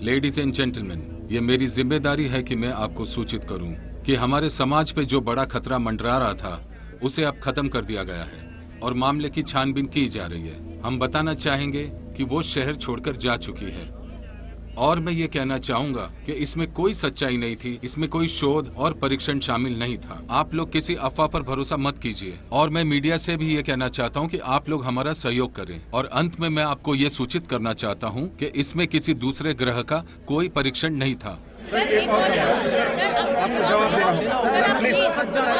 लेडीज एंड जेंटलमैन, ये मेरी जिम्मेदारी है कि मैं आपको सूचित करूं कि हमारे समाज पे जो बड़ा खतरा मंडरा रहा था उसे अब खत्म कर दिया गया है और मामले की छानबीन की जा रही है। हम बताना चाहेंगे कि वो शहर छोड़कर जा चुकी है और मैं ये कहना चाहूंगा कि इसमें कोई सच्चाई नहीं थी, इसमें कोई शोध और परीक्षण शामिल नहीं था। आप लोग किसी अफवाह पर भरोसा मत कीजिए और मैं मीडिया से भी ये कहना चाहता हूँ कि आप लोग हमारा सहयोग करें। और अंत में मैं आपको ये सूचित करना चाहता हूँ कि इसमें किसी दूसरे ग्रह का कोई परीक्षण नहीं था। सर, एक और सवाल। सर, अब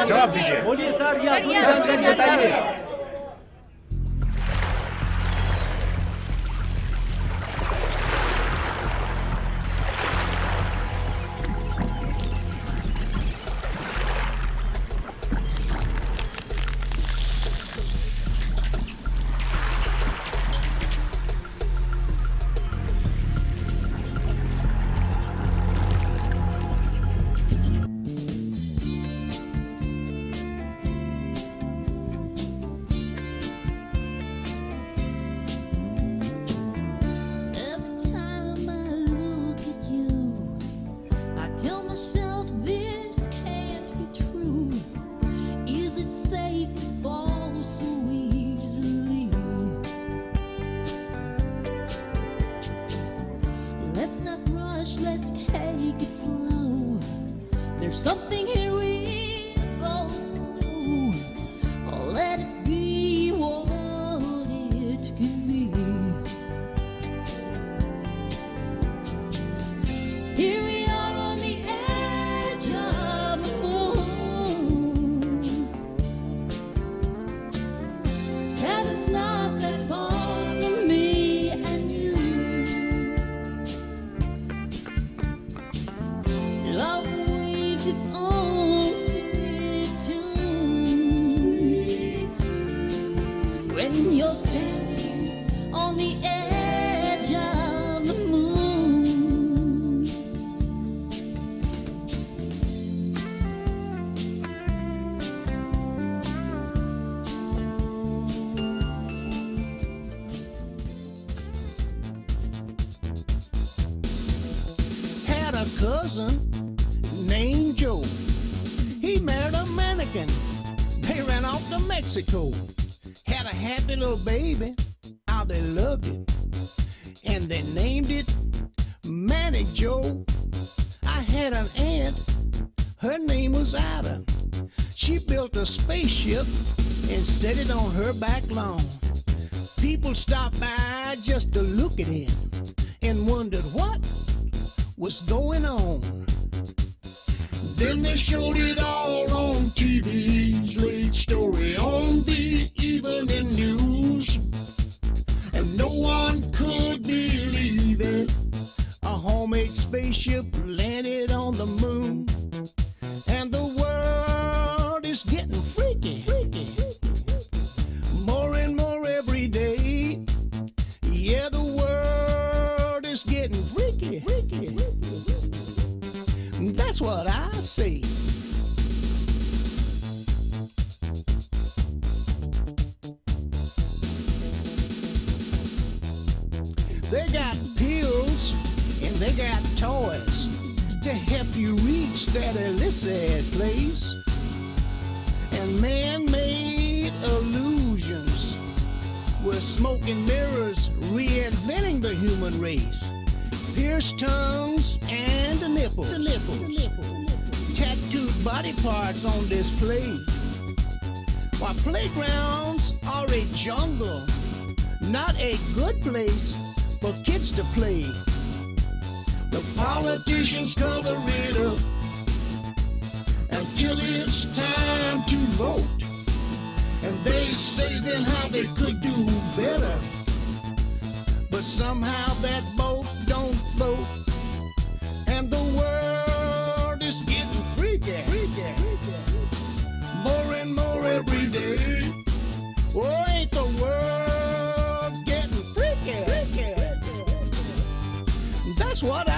जवाब दीजिए। बोलिए सर, ये सर, पूरी ये जानकारी पूरी बताइए। जानकारी। Every time I look at you, I tell myself this can't be true. Is it safe to fall so easily? Let's not rush, let's take it slow. There's something here we both know. Let it be what it can be. Here we are on the edge of the moon. Heaven's not that far from me and you. Love weaves its own sweet tune. When you're standing on the edge of the moon. Had a cousin named Joe. He married a mannequin. They ran off to Mexico. Had a happy little baby. How they loved it. And they named it Manic Joe. I had an aunt. Her name was Ida. She built a spaceship and set it on her back lawn. People stopped by just to look at it and wondered what was going on. Then they showed it all on TV's late story on the evening news. And no one could believe it. A homemade spaceship landed on the moon. And the world is getting freaky. More and more every day. Yeah, the world is getting freaky. That's what I say. They got pills and they got toys to help you reach that illicit place. And man-made illusions We're smoke and mirrors reinventing the human race. Pierced tongues and the nipples. Tattooed body parts on display. While playgrounds are a jungle, not a good place for kids to play. The politicians cover it up until it's time to vote. And they say then how they could do better. But somehow that boat don't float. And the world is getting freaky. More and more every day. Oh, ain't the world getting freaky. That's what